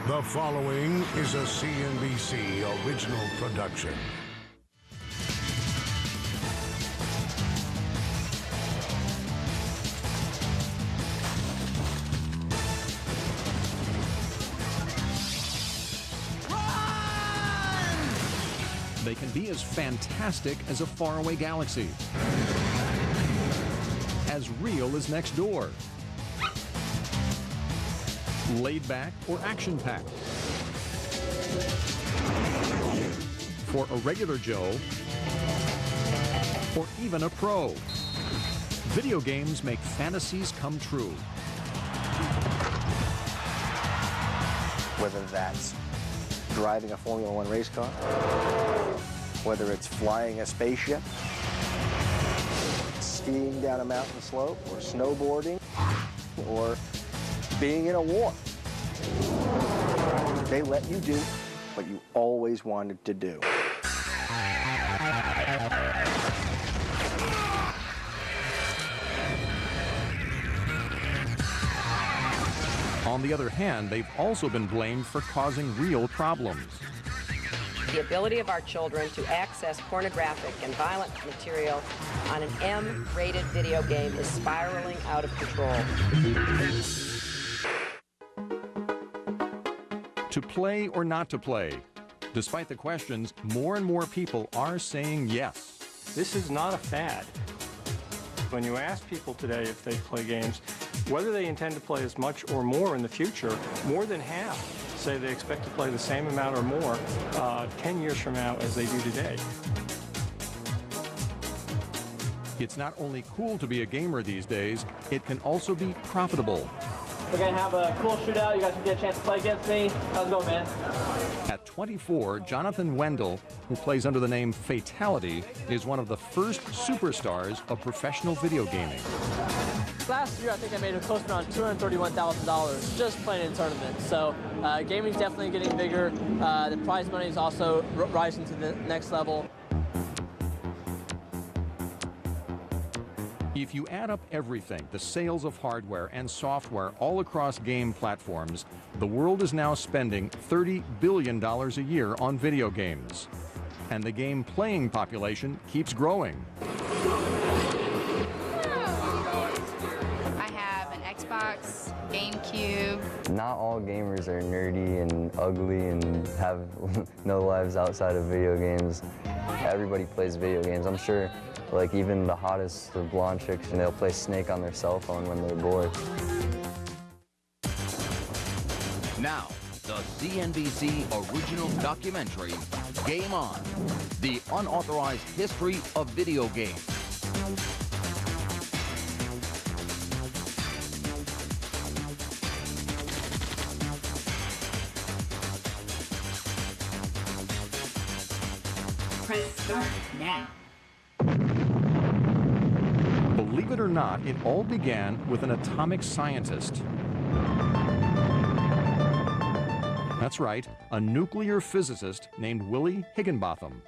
The following is a CNBC original production. They can be as fantastic as a faraway galaxy, as real as next door, laid back or action-packed. For a regular Joe, or even a pro, video games make fantasies come true. Whether that's driving a Formula One race car, whether it's flying a spaceship, skiing down a mountain slope, or snowboarding, or being in a war. They let you do what you always wanted to do. On the other hand, they've also been blamed for causing real problems. The ability of our children to access pornographic and violent material on an M-rated video game is spiraling out of control. To play or not to play? Despite the questions, more and more people are saying yes. This is not a fad. When you ask people today if they play games, whether they intend to play as much or more in the future, more than half say they expect to play the same amount or more 10 years from now as they do today. It's not only cool to be a gamer these days, it can also be profitable. We're going to have a cool shootout. You guys can get a chance to play against me. How's it going, man? At 24, Jonathan Wendell, who plays under the name Fatality, is one of the first superstars of professional video gaming. Last year, I think I made close to around $231,000 just playing in tournaments. So gaming's definitely getting bigger. The prize money is also rising to the next level. If you add up everything, the sales of hardware and software all across game platforms, the world is now spending $30 billion a year on video games. And the game playing population keeps growing. I have an Xbox, GameCube. Not all gamers are nerdy and ugly and have no lives outside of video games. Everybody plays video games. I'm sure like even the hottest the blonde chicks, and they'll play Snake on their cell phone when they're bored. Now, the CNBC original documentary, Game On, the unauthorized history of video games. Press start now. Believe it or not, it all began with an atomic scientist. That's right, a nuclear physicist named Willie Higginbotham.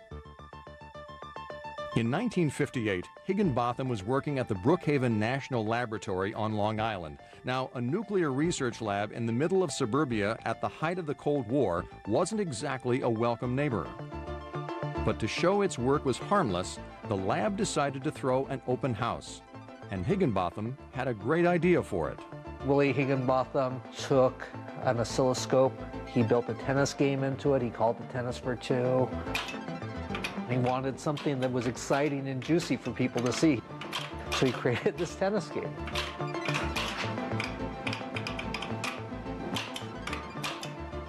In 1958, Higginbotham was working at the Brookhaven National Laboratory on Long Island. Now, a nuclear research lab in the middle of suburbia at the height of the Cold War wasn't exactly a welcome neighbor. But to show its work was harmless, the lab decided to throw an open house. And Higginbotham had a great idea for it. Willie Higginbotham took an oscilloscope. He built a tennis game into it. He called it Tennis for Two. He wanted something that was exciting and juicy for people to see. So he created this tennis game.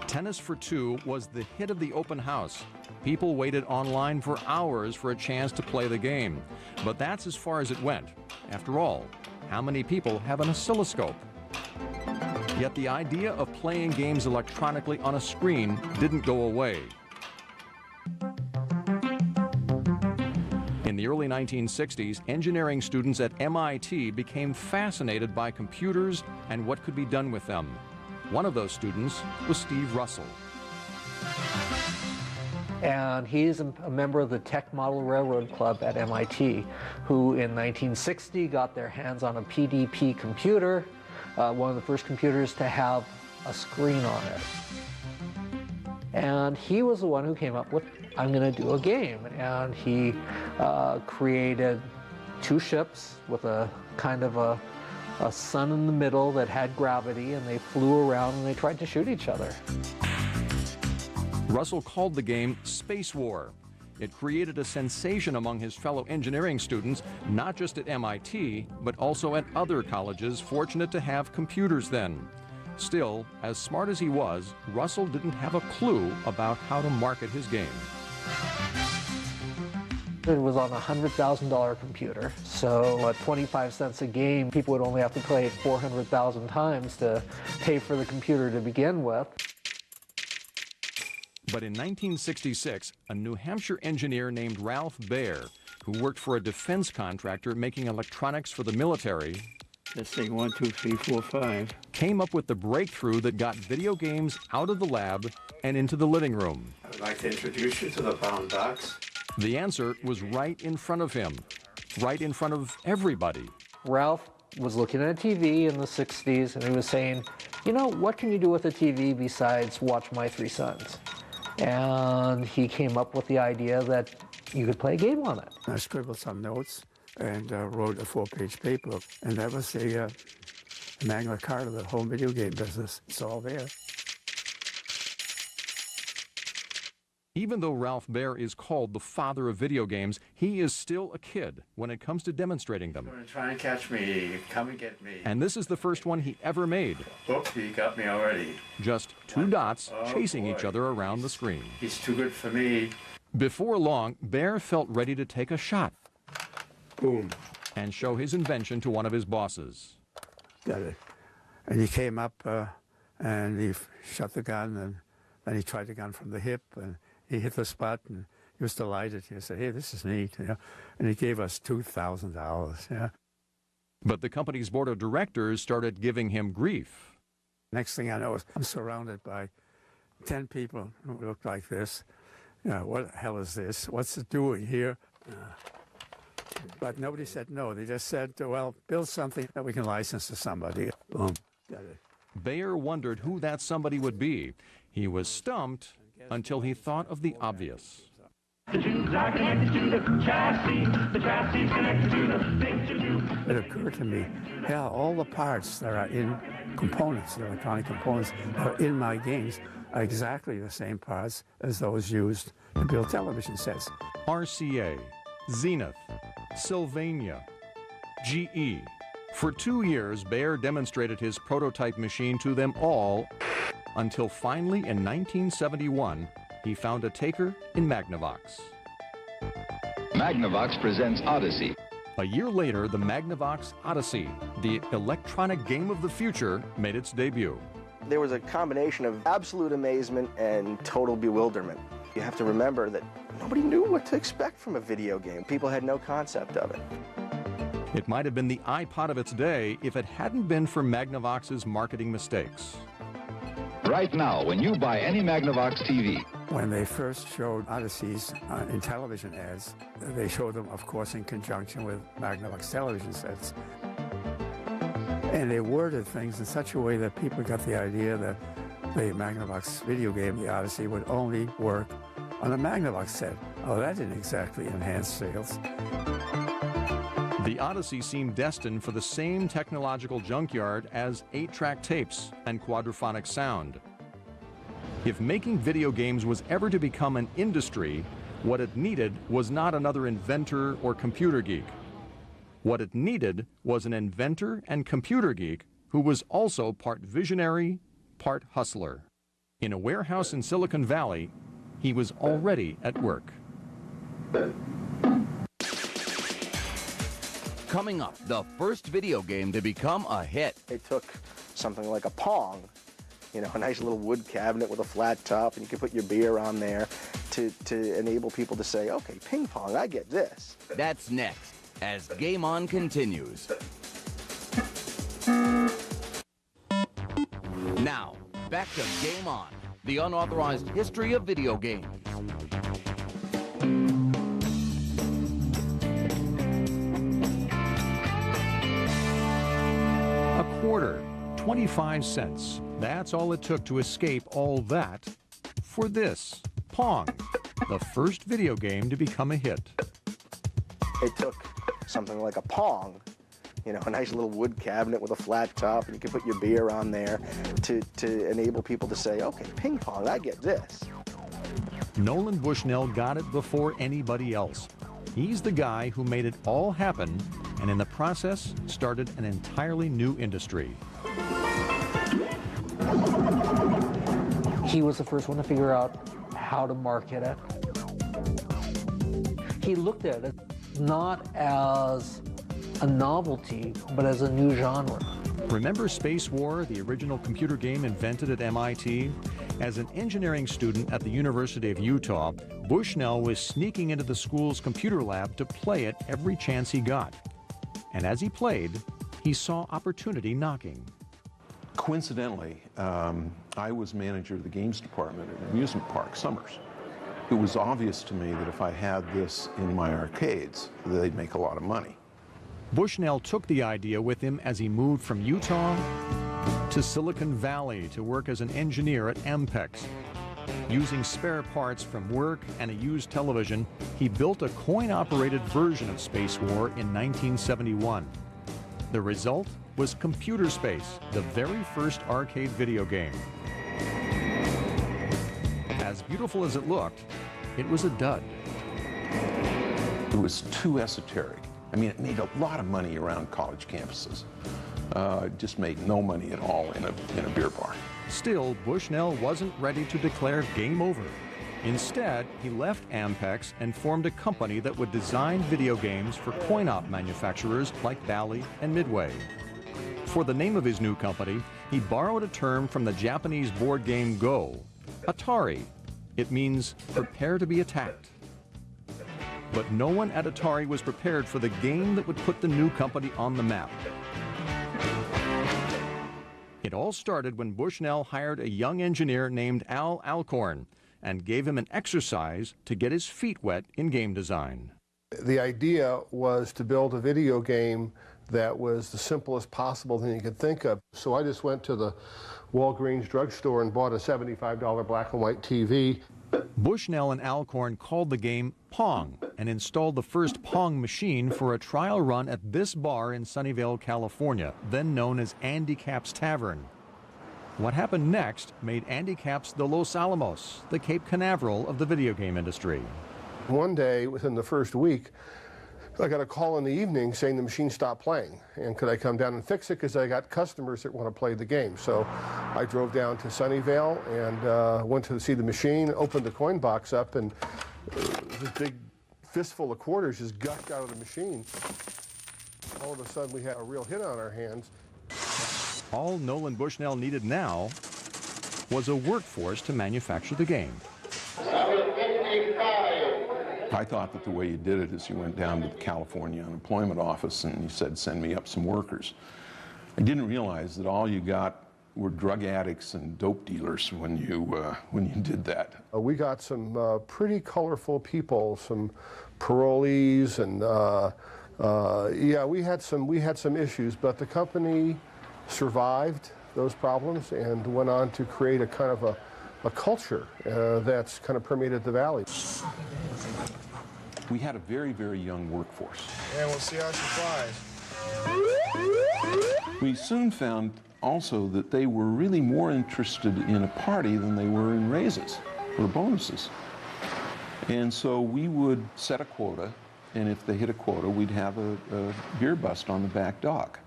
Tennis for Two was the hit of the open house. People waited online for hours for a chance to play the game. But that's as far as it went. After all, how many people have an oscilloscope? Yet the idea of playing games electronically on a screen didn't go away. In the early 1960s, engineering students at MIT became fascinated by computers and what could be done with them. One of those students was Steve Russell. And he's a member of the Tech Model Railroad Club at MIT, who in 1960 got their hands on a PDP computer, one of the first computers to have a screen on it. And he was the one who came up with, I'm going to do a game. And he created 2 ships with a kind of a sun in the middle that had gravity, and they flew around and they tried to shoot each other. Russell called the game Space War. It created a sensation among his fellow engineering students, not just at MIT, but also at other colleges fortunate to have computers then. Still, as smart as he was, Russell didn't have a clue about how to market his game. It was on a $100,000 computer, so at 25 cents a game, people would only have to play it 400,000 times to pay for the computer to begin with. But in 1966, a New Hampshire engineer named Ralph Baer, who worked for a defense contractor making electronics for the military, this thing 1, 2, 3, 4, 5, came up with the breakthrough that got video games out of the lab and into the living room. I'd like to introduce you to the bound box. The answer was right in front of him, right in front of everybody. Ralph was looking at a TV in the 60s, and he was saying, you know, what can you do with a TV besides watch My Three Sons? And he came up with the idea that you could play a game on it. I scribbled some notes and wrote a 4-page paper, and that was a Magna Carta of the whole video game business. It's all there. Even though Ralph Baer is called the father of video games, he is still a kid when it comes to demonstrating them. You're going to try and catch me. Come and get me. And this is the first one he ever made. Oops, he got me already. Just 2 dots chasing each other around the screen. He's too good for me. Before long, Baer felt ready to take a shot. Boom. And show his invention to one of his bosses. Got it. And he came up and he shot the gun, and then he tried the gun from the hip, and he hit the spot, and he was delighted. He said, hey, this is neat. You know? And he gave us $2,000. Yeah. But the company's board of directors started giving him grief. Next thing I know is I'm surrounded by 10 people who look like this. You know, what the hell is this? What's it doing here? But nobody said no. They just said, well, build something that we can license to somebody. Boom. Got it. Baer wondered who that somebody would be. He was stumped until he thought of the obvious. The tubes are connected to the chassis is connected to the thing to do. It occurred to me, hell, all the parts that are in components, the electronic components that are in my games, are exactly the same parts as those used to build television sets. RCA, Zenith, Sylvania, GE. For 2 years, Baer demonstrated his prototype machine to them all, until finally in 1971, he found a taker in Magnavox. Magnavox presents Odyssey. A year later, the Magnavox Odyssey, the electronic game of the future, made its debut. There was a combination of absolute amazement and total bewilderment. You have to remember that nobody knew what to expect from a video game. People had no concept of it. It might have been the iPod of its day if it hadn't been for Magnavox's marketing mistakes. Right now, when you buy any Magnavox TV. When they first showed Odysseys in television ads, they showed them, of course, in conjunction with Magnavox television sets. And they worded things in such a way that people got the idea that the Magnavox video game, the Odyssey, would only work on a Magnavox set. Oh, that didn't exactly enhance sales. The Odyssey seemed destined for the same technological junkyard as 8-track tapes and quadraphonic sound. If making video games was ever to become an industry, what it needed was not another inventor or computer geek. What it needed was an inventor and computer geek who was also part visionary, part hustler. In a warehouse in Silicon Valley, he was already at work. Coming up, the first video game to become a hit. They took something like a Pong, you know, a nice little wood cabinet with a flat top, and you could put your beer on there to enable people to say, okay, ping pong, I get this. That's next, as Game On continues. Now, back to Game On, the unauthorized history of video games. A quarter, 25 cents. That's all it took to escape all that for this, Pong, the first video game to become a hit. It took something like a Pong, you know, a nice little wood cabinet with a flat top, and you could put your beer on there to enable people to say, okay, ping pong, I get this. Nolan Bushnell got it before anybody else. He's the guy who made it all happen, and in the process started an entirely new industry. He was the first one to figure out how to market it. He looked at it not as a novelty, but as a new genre. Remember Space War, the original computer game invented at MIT? As an engineering student at the University of Utah, Bushnell was sneaking into the school's computer lab to play it every chance he got. And as he played, he saw opportunity knocking. Coincidentally, I was manager of the games department at an amusement park, Summers. It was obvious to me that if I had this in my arcades, they'd make a lot of money. Bushnell took the idea with him as he moved from Utah to Silicon Valley to work as an engineer at Ampex. Using spare parts from work and a used television, he built a coin-operated version of Space War in 1971. The result was Computer Space, the very first arcade video game. As beautiful as it looked, it was a dud. It was too esoteric. I mean, it made a lot of money around college campuses. It just made no money at all in a beer bar. Still, Bushnell wasn't ready to declare game over. Instead, he left Ampex and formed a company that would design video games for coin-op manufacturers like Bally and Midway. For the name of his new company, he borrowed a term from the Japanese board game Go, Atari. It means prepare to be attacked. But no one at Atari was prepared for the game that would put the new company on the map. It all started when Bushnell hired a young engineer named Al Alcorn and gave him an exercise to get his feet wet in game design. The idea was to build a video game that was the simplest possible thing you could think of. So I just went to the Walgreens drugstore and bought a $75 black and white TV. Bushnell and Alcorn called the game Pong and installed the first Pong machine for a trial run at this bar in Sunnyvale, California, then known as Andy Capp's Tavern. What happened next made Andy Capp's the Los Alamos, the Cape Canaveral of the video game industry. One day, within the first week, I got a call in the evening saying the machine stopped playing, and could I come down and fix it because I got customers that want to play the game. So I drove down to Sunnyvale and went to see the machine, opened the coin box up, and this big fistful of quarters just gushed out of the machine. All of a sudden we had a real hit on our hands. All Nolan Bushnell needed now was a workforce to manufacture the game. I thought that the way you did it is you went down to the California unemployment office and you said, send me up some workers. I didn't realize that all you got were drug addicts and dope dealers when you did that. We got some pretty colorful people, some parolees, and yeah, we had some issues, but the company survived those problems and went on to create a kind of a culture that's kind of permeated the valley. We had a very, very young workforce. And we'll see how she flies. We soon found also that they were really more interested in a party than they were in raises or bonuses. And so we would set a quota, and if they hit a quota, we'd have a beer bust on the back dock.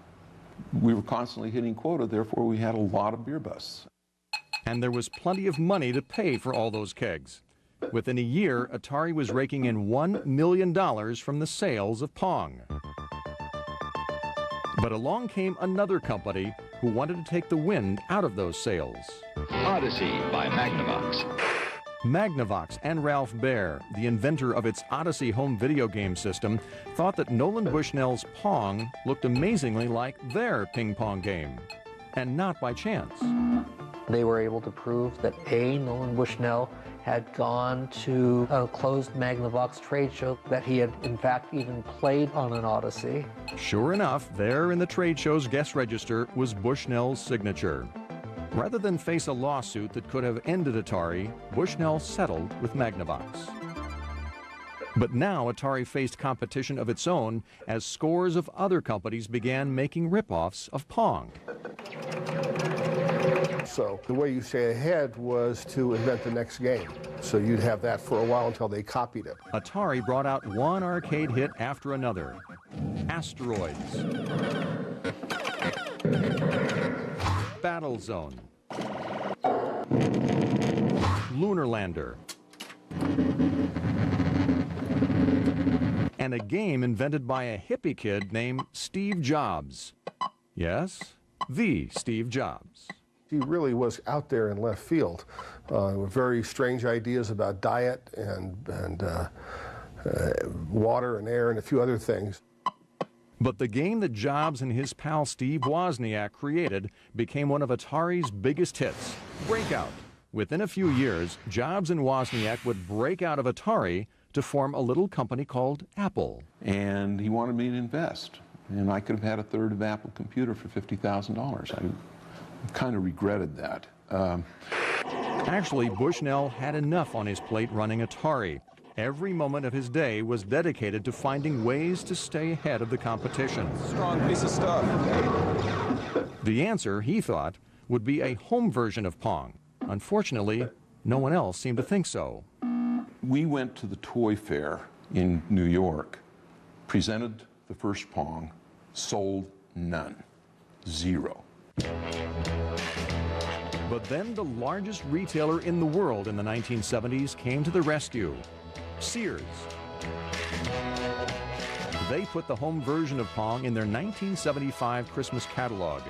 We were constantly hitting quota, therefore we had a lot of beer busts. And there was plenty of money to pay for all those kegs. Within a year, Atari was raking in $1 million from the sales of Pong. But along came another company who wanted to take the wind out of those sales. Odyssey by Magnavox. Magnavox and Ralph Baer, the inventor of its Odyssey home video game system, thought that Nolan Bushnell's Pong looked amazingly like their ping pong game. And not by chance. They were able to prove that A, Nolan Bushnell had gone to a closed Magnavox trade show, that he had in fact even played on an Odyssey. Sure enough, there in the trade show's guest register was Bushnell's signature. Rather than face a lawsuit that could have ended Atari, Bushnell settled with Magnavox. But now Atari faced competition of its own as scores of other companies began making rip-offs of Pong. So the way you stay ahead was to invent the next game. So you'd have that for a while until they copied it. Atari brought out one arcade hit after another. Asteroids, Battle Zone, Lunar Lander, and a game invented by a hippie kid named Steve Jobs. Yes, the Steve Jobs. He really was out there in left field with very strange ideas about diet and water and air and a few other things. But the game that Jobs and his pal Steve Wozniak created became one of Atari's biggest hits, Breakout. Within a few years, Jobs and Wozniak would break out of Atari to form a little company called Apple. And he wanted me to invest. And I could have had a third of Apple Computer for $50,000. I kind of regretted that. Actually, Bushnell had enough on his plate running Atari. Every moment of his day was dedicated to finding ways to stay ahead of the competition. Strong piece of stuff. The answer, he thought, would be a home version of Pong. Unfortunately, no one else seemed to think so. We went to the toy fair in New York, presented the first Pong, sold none. Zero. But then the largest retailer in the world in the 1970s came to the rescue. Sears. They put the home version of Pong in their 1975 Christmas catalog.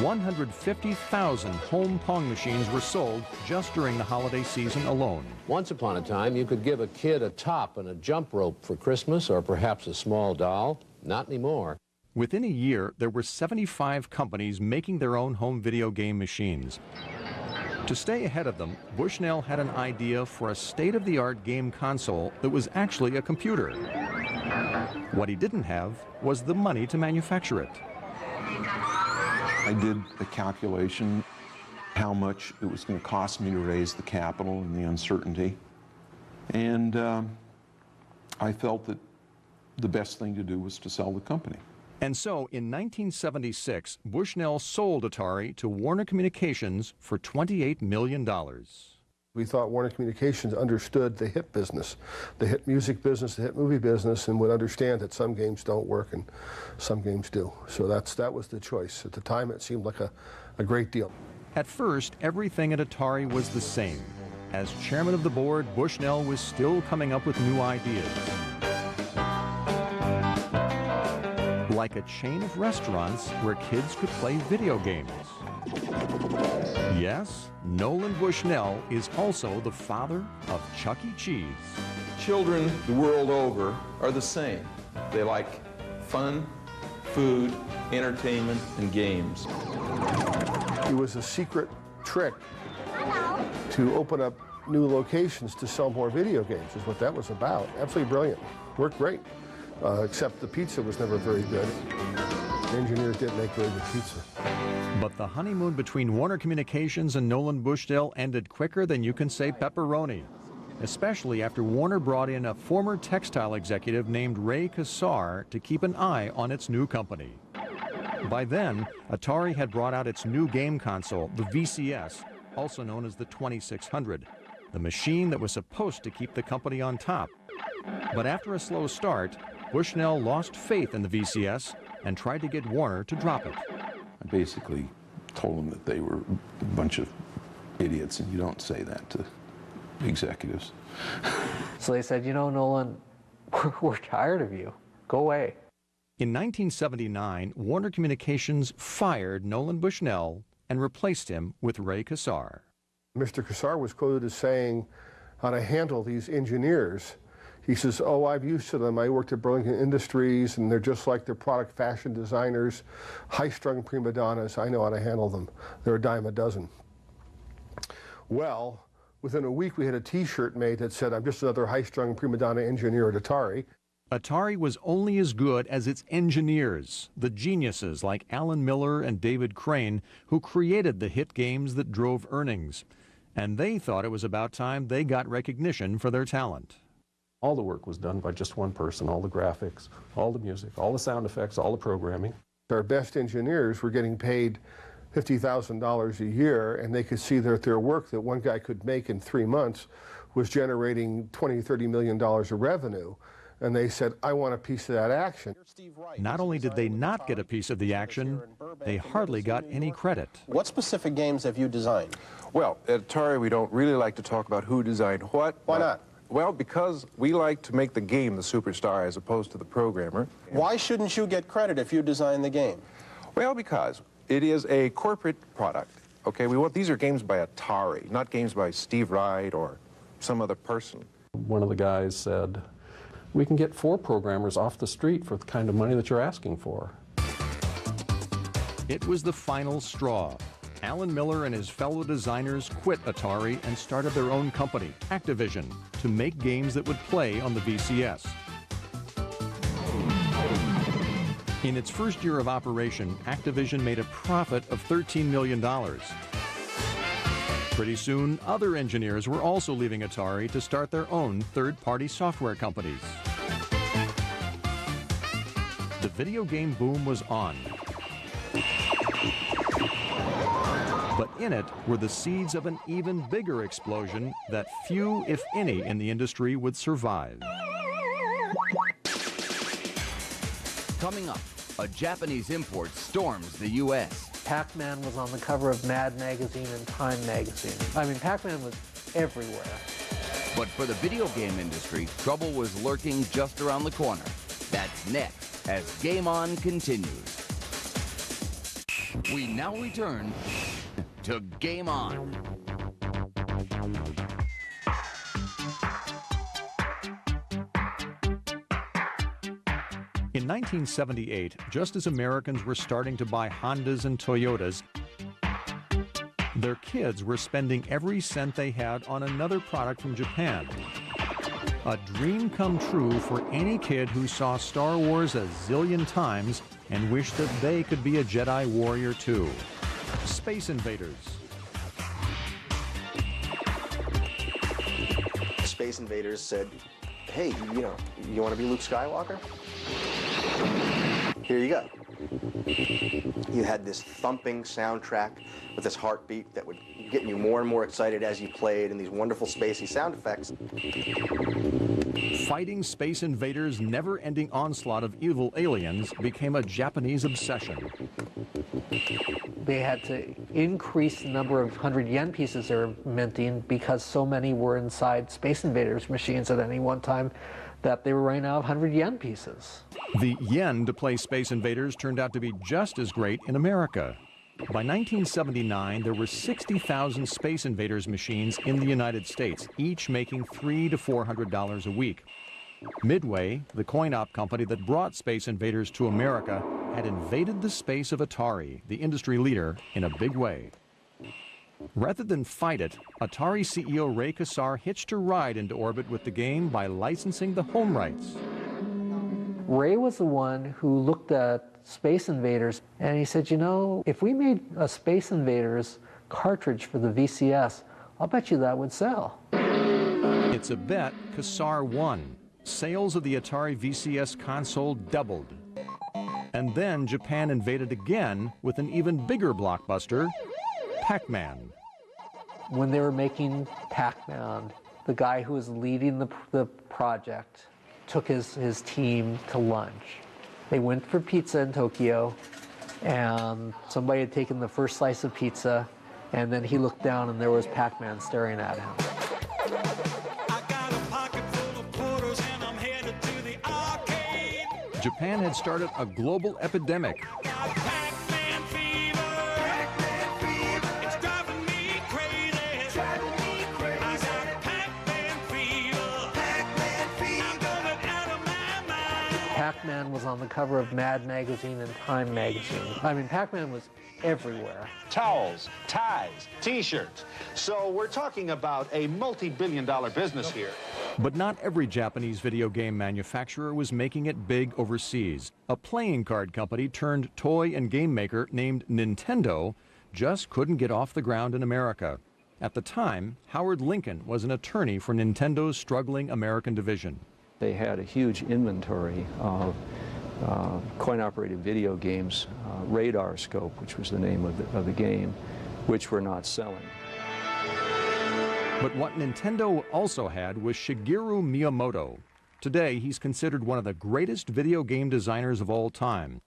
150,000 home Pong machines were sold just during the holiday season alone. Once upon a time, you could give a kid a top and a jump rope for Christmas, or perhaps a small doll. Not anymore. Within a year, there were 75 companies making their own home video game machines. To stay ahead of them, Bushnell had an idea for a state-of-the-art game console that was actually a computer. What he didn't have was the money to manufacture it. I did a calculation how much it was going to cost me to raise the capital and the uncertainty. And I felt that the best thing to do was to sell the company. And so, in 1976, Bushnell sold Atari to Warner Communications for $28 million. We thought Warner Communications understood the hit business, the hit music business, the hit movie business, and would understand that some games don't work and some games do. So that was the choice. At the time, it seemed like a great deal. At first, everything at Atari was the same. As chairman of the board, Bushnell was still coming up with new ideas. Like a chain of restaurants where kids could play video games. Yes, Nolan Bushnell is also the father of Chuck E. Cheese. Children the world over are the same. They like fun, food, entertainment, and games. It was a secret trick to open up new locations to sell more video games, is what that was about. Absolutely brilliant. Worked great. Except the pizza was never very good. The engineers didn't make very good pizza. But the honeymoon between Warner Communications and Nolan Bushnell ended quicker than you can say pepperoni, especially after Warner brought in a former textile executive named Ray Kassar to keep an eye on its new company. By then, Atari had brought out its new game console, the VCS, also known as the 2600, the machine that was supposed to keep the company on top. But after a slow start, Bushnell lost faith in the VCS and tried to get Warner to drop it. I basically told them that they were a bunch of idiots, and you don't say that to executives. So they said, you know, Nolan, we're tired of you. Go away. In 1979, Warner Communications fired Nolan Bushnell and replaced him with Ray Kassar. Mr. Kassar was quoted as saying how to handle these engineers. He says, oh, I'm used to them. I worked at Burlington Industries, and they're just like their product fashion designers, high-strung prima donnas. I know how to handle them. They're a dime a dozen. Well, within a week, we had a T-shirt made that said, I'm just another high-strung prima donna engineer at Atari. Atari was only as good as its engineers, the geniuses like Alan Miller and David Crane, who created the hit games that drove earnings. And they thought it was about time they got recognition for their talent. All the work was done by just one person, all the graphics, all the music, all the sound effects, all the programming. Our best engineers were getting paid $50,000 a year, and they could see that their work that one guy could make in 3 months was generating $20, $30 million of revenue. And they said, I want a piece of that action. Not only did they not get a piece of the action, they hardly got any credit. What specific games have you designed? Well, at Atari, we don't really like to talk about who designed what. Why not? Well, because we like to make the game the superstar as opposed to the programmer. Why shouldn't you get credit if you design the game? Well, because it is a corporate product. Okay, these are games by Atari, not games by Steve Wright or some other person. One of the guys said, we can get 4 programmers off the street for the kind of money that you're asking for. It was the final straw. Alan Miller and his fellow designers quit Atari and started their own company, Activision, to make games that would play on the VCS. In its first year of operation, Activision made a profit of $13 million. Pretty soon, other engineers were also leaving Atari to start their own third-party software companies. The video game boom was on. But in it were the seeds of an even bigger explosion that few, if any, in the industry would survive. Coming up, a Japanese import storms the U.S. Pac-Man was on the cover of Mad Magazine and Time Magazine. I mean, Pac-Man was everywhere. But for the video game industry, trouble was lurking just around the corner. That's next, as Game On continues. We now return to Game On. In 1978, just as Americans were starting to buy Hondas and Toyotas, their kids were spending every cent they had on another product from Japan. A dream come true for any kid who saw Star Wars a zillion times and wished that they could be a Jedi warrior too. Space Invaders. Space Invaders said, hey, you want to be Luke Skywalker? Here you go. You had this thumping soundtrack with this heartbeat that would get you more and more excited as you played, and these wonderful spacey sound effects. Fighting Space Invaders' never-ending onslaught of evil aliens became a Japanese obsession. They had to increase the number of 100 yen pieces they were minting because so many were inside Space Invaders machines at any one time that they were running out of 100 yen pieces. The yen to play Space Invaders turned out to be just as great in America. By 1979, there were 60,000 Space Invaders machines in the United States, each making $300 to $400 a week. Midway, the coin-op company that brought Space Invaders to America, had invaded the space of Atari, the industry leader, in a big way. Rather than fight it, Atari CEO Ray Kassar hitched a ride into orbit with the game by licensing the home rights. Ray was the one who looked at Space Invaders and he said, if we made a Space Invaders cartridge for the VCS, I'll bet you that would sell. It's a bet Kassar won. Sales of the Atari VCS console doubled. And then Japan invaded again with an even bigger blockbuster, Pac-Man. When they were making Pac-Man, the guy who was leading the project took his team to lunch. They went for pizza in Tokyo, and somebody had taken the first slice of pizza, and then he looked down and there was Pac-Man staring at him. Japan had started a global epidemic. Pac-Man was on the cover of Mad Magazine and Time Magazine. I mean, Pac-Man was everywhere. Towels, ties, T-shirts. So we're talking about a multi-billion-dollar business here. But not every Japanese video game manufacturer was making it big overseas. A playing card company turned toy and game maker named Nintendo just couldn't get off the ground in America. At the time, Howard Lincoln was an attorney for Nintendo's struggling American division. They had a huge inventory of coin-operated video games, Radar Scope, which was the name of the game, which were not selling. But what Nintendo also had was Shigeru Miyamoto. Today, he's considered one of the greatest video game designers of all time.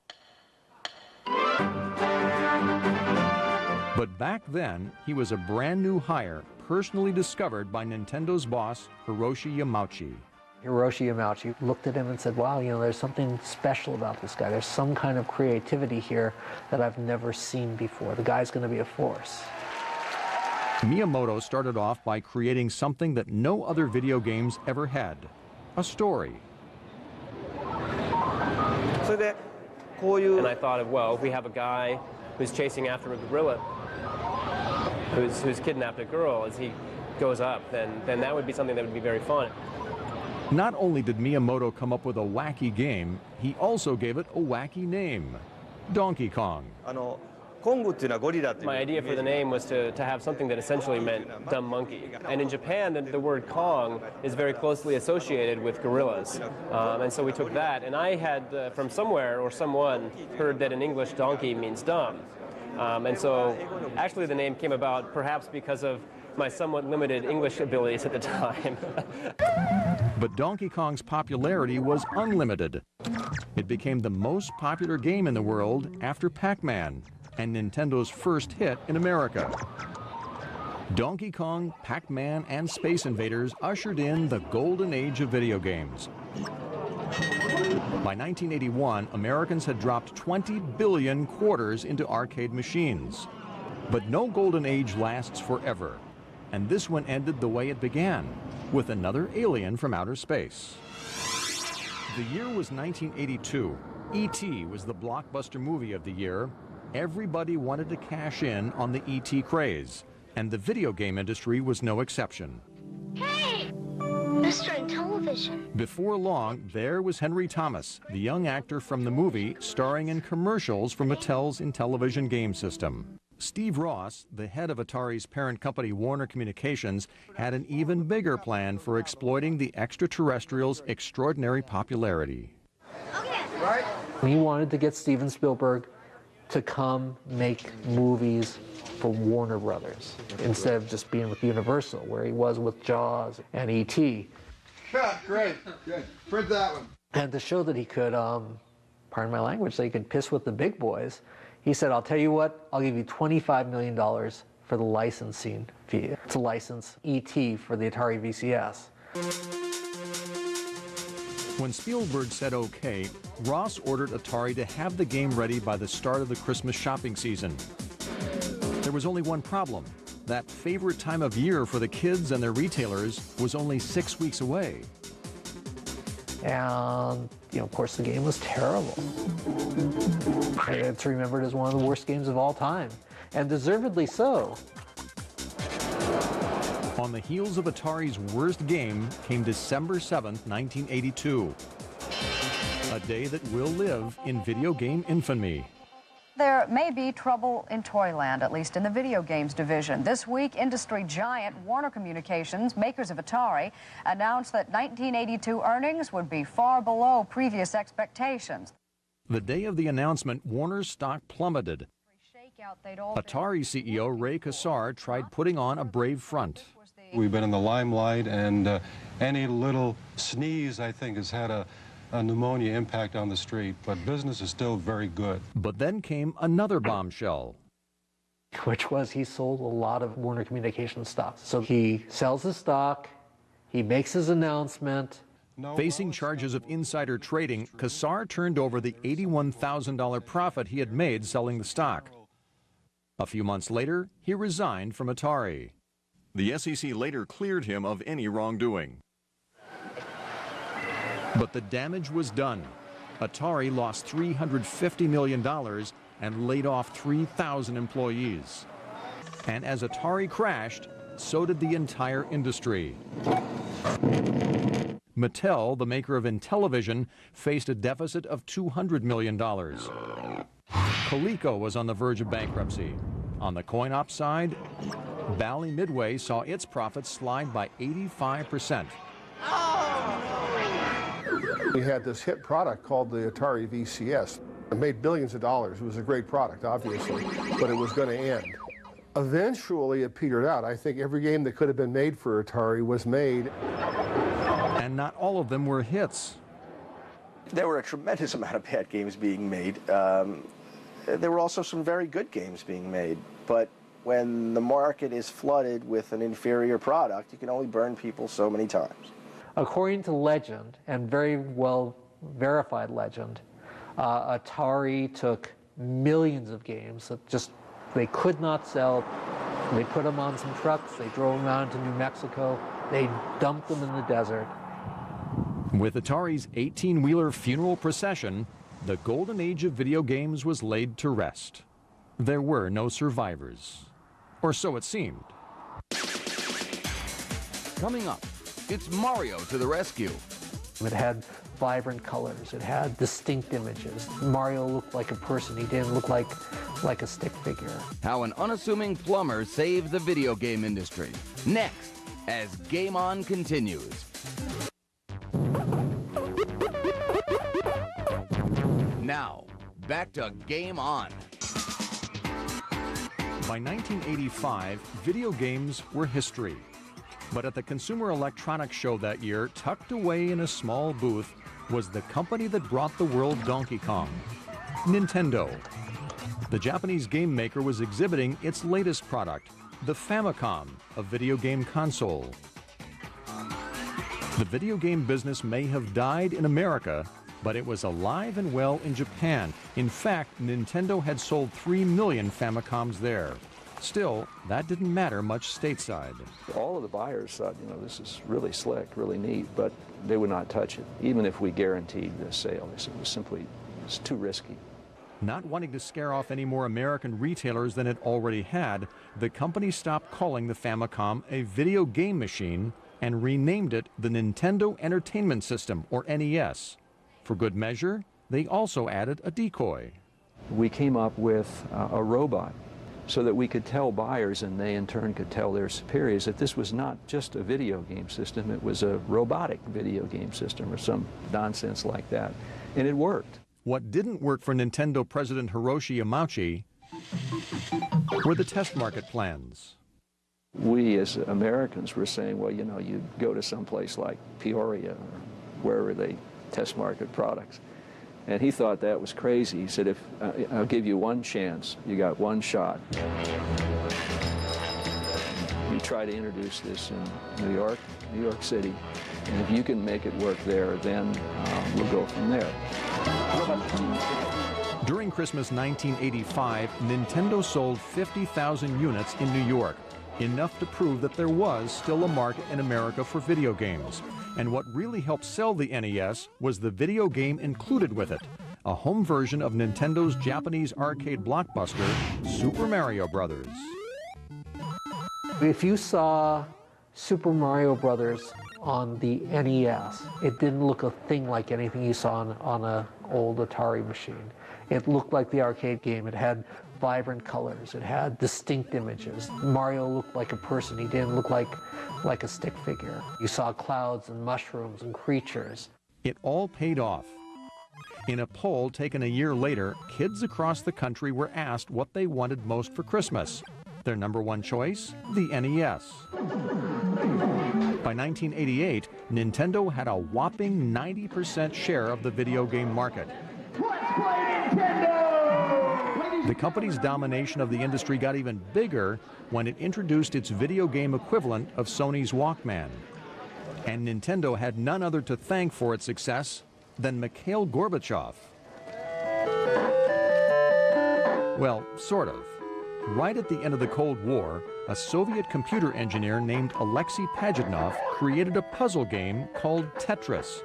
But back then, he was a brand new hire, personally discovered by Nintendo's boss, Hiroshi Yamauchi. Hiroshi Yamauchi looked at him and said, wow, you know, there's something special about this guy. There's some kind of creativity here that I've never seen before. The guy's going to be a force. Miyamoto started off by creating something that no other video games ever had, a story. And I thought of, well, if we have a guy who's chasing after a gorilla who's kidnapped a girl as he goes up, then that would be something that would be very fun. Not only did Miyamoto come up with a wacky game, he also gave it a wacky name, Donkey Kong. My idea for the name was to have something that essentially meant dumb monkey. And in Japan, the word Kong is very closely associated with gorillas. And so we took that, and I had, from somewhere or someone, heard that in English donkey means dumb. And so actually the name came about perhaps because of my somewhat limited English abilities at the time. But Donkey Kong's popularity was unlimited. It became the most popular game in the world after Pac-Man, and Nintendo's first hit in America. Donkey Kong, Pac-Man, and Space Invaders ushered in the golden age of video games. By 1981, Americans had dropped 20 billion quarters into arcade machines. But no golden age lasts forever, and this one ended the way it began, with another alien from outer space. The year was 1982. E.T. was the blockbuster movie of the year. Everybody wanted to cash in on the E.T. craze, and the video game industry was no exception. Hey! Mystery television. Before long, there was Henry Thomas, the young actor from the movie, starring in commercials for Mattel's Intellivision game system. Steve Ross, the head of Atari's parent company Warner Communications, had an even bigger plan for exploiting the extraterrestrials' extraordinary popularity. Right? He wanted to get Steven Spielberg to come make movies for Warner Brothers instead of just being with Universal, where he was with Jaws and E.T. Great, good. Print that one. And to show that he could, pardon my language, so he could piss with the big boys, he said, I'll tell you what, I'll give you $25 million for the licensing fee to license E.T. for the Atari VCS. When Spielberg said okay, Ross ordered Atari to have the game ready by the start of the Christmas shopping season. There was only one problem. That favorite time of year for the kids and their retailers was only 6 weeks away. And, you know, of course, the game was terrible. It's remembered as one of the worst games of all time, and deservedly so. On the heels of Atari's worst game came December 7th, 1982. A day that will live in video game infamy. There may be trouble in Toyland, at least in the video games division. This week, industry giant Warner Communications, makers of Atari, announced that 1982 earnings would be far below previous expectations. The day of the announcement, Warner's stock plummeted. Atari CEO Ray Kassar tried putting on a brave front. We've been in the limelight, and any little sneeze, I think, has had a pneumonia impact on the street, but business is still very good. But then came another bombshell. Which was he sold a lot of Warner Communications stock. So he sells his stock, he makes his announcement. Facing charges of insider trading, Kassar turned over the $81,000 profit he had made selling the stock. A few months later, he resigned from Atari. The SEC later cleared him of any wrongdoing. But the damage was done. Atari lost $350 million and laid off 3,000 employees. And as Atari crashed, so did the entire industry. Mattel, the maker of Intellivision, faced a deficit of $200 million. Coleco was on the verge of bankruptcy. On the coin-op side, Bally Midway saw its profits slide by 85%. We had this hit product called the Atari VCS. It made billions of dollars. It was a great product, obviously, but it was going to end. Eventually, it petered out. I think every game that could have been made for Atari was made. And not all of them were hits. There were a tremendous amount of bad games being made. There were also some very good games being made. But when the market is flooded with an inferior product, you can only burn people so many times. According to legend, and very well verified legend, Atari took millions of games that just they could not sell. They put them on some trucks, they drove them out into New Mexico, they dumped them in the desert. With Atari's 18-wheeler funeral procession, the golden age of video games was laid to rest. There were no survivors. Or so it seemed. Coming up, it's Mario to the rescue. It had vibrant colors, it had distinct images. Mario looked like a person, he didn't look like a stick figure. How an unassuming plumber saved the video game industry. Next, as Game On continues. Now, back to Game On. By 1985, video games were history. But at the Consumer Electronics Show that year, tucked away in a small booth, was the company that brought the world Donkey Kong, Nintendo. The Japanese game maker was exhibiting its latest product, the Famicom, a video game console. The video game business may have died in America, but it was alive and well in Japan. In fact, Nintendo had sold 3 million Famicoms there. Still, that didn't matter much stateside. All of the buyers thought, you know, this is really slick, really neat, but they would not touch it, even if we guaranteed the sale. They said it was simply too risky. Not wanting to scare off any more American retailers than it already had, the company stopped calling the Famicom a video game machine and renamed it the Nintendo Entertainment System, or NES. For good measure, they also added a decoy. We came up with a robot so that we could tell buyers, and they in turn could tell their superiors, that this was not just a video game system, it was a robotic video game system or some nonsense like that. And it worked. What didn't work for Nintendo President Hiroshi Yamauchi were the test market plans. We as Americans were saying, well, you know, you go to some place like Peoria or wherever they test market products. And he thought that was crazy. He said, I'll give you one chance. You got one shot. You try to introduce this in New York City, and if you can make it work there, then we'll go from there. During Christmas 1985, Nintendo sold 50,000 units in New York, enough to prove that there was still a market in America for video games. And what really helped sell the NES was the video game included with it, a home version of Nintendo's Japanese arcade blockbuster, Super Mario Brothers. If you saw Super Mario Brothers on the NES, it didn't look a thing like anything you saw on an old Atari machine. It looked like the arcade game. It had vibrant colors. It had distinct images. Mario looked like a person. He didn't look like a stick figure. You saw clouds and mushrooms and creatures. It all paid off. In a poll taken a year later, kids across the country were asked what they wanted most for Christmas. Their number one choice, the NES. By 1988, Nintendo had a whopping 90% share of the video game market. Let's play Nintendo! The company's domination of the industry got even bigger when it introduced its video game equivalent of Sony's Walkman. And Nintendo had none other to thank for its success than Mikhail Gorbachev. Well, sort of. Right at the end of the Cold War, a Soviet computer engineer named Alexei Pajitnov created a puzzle game called Tetris.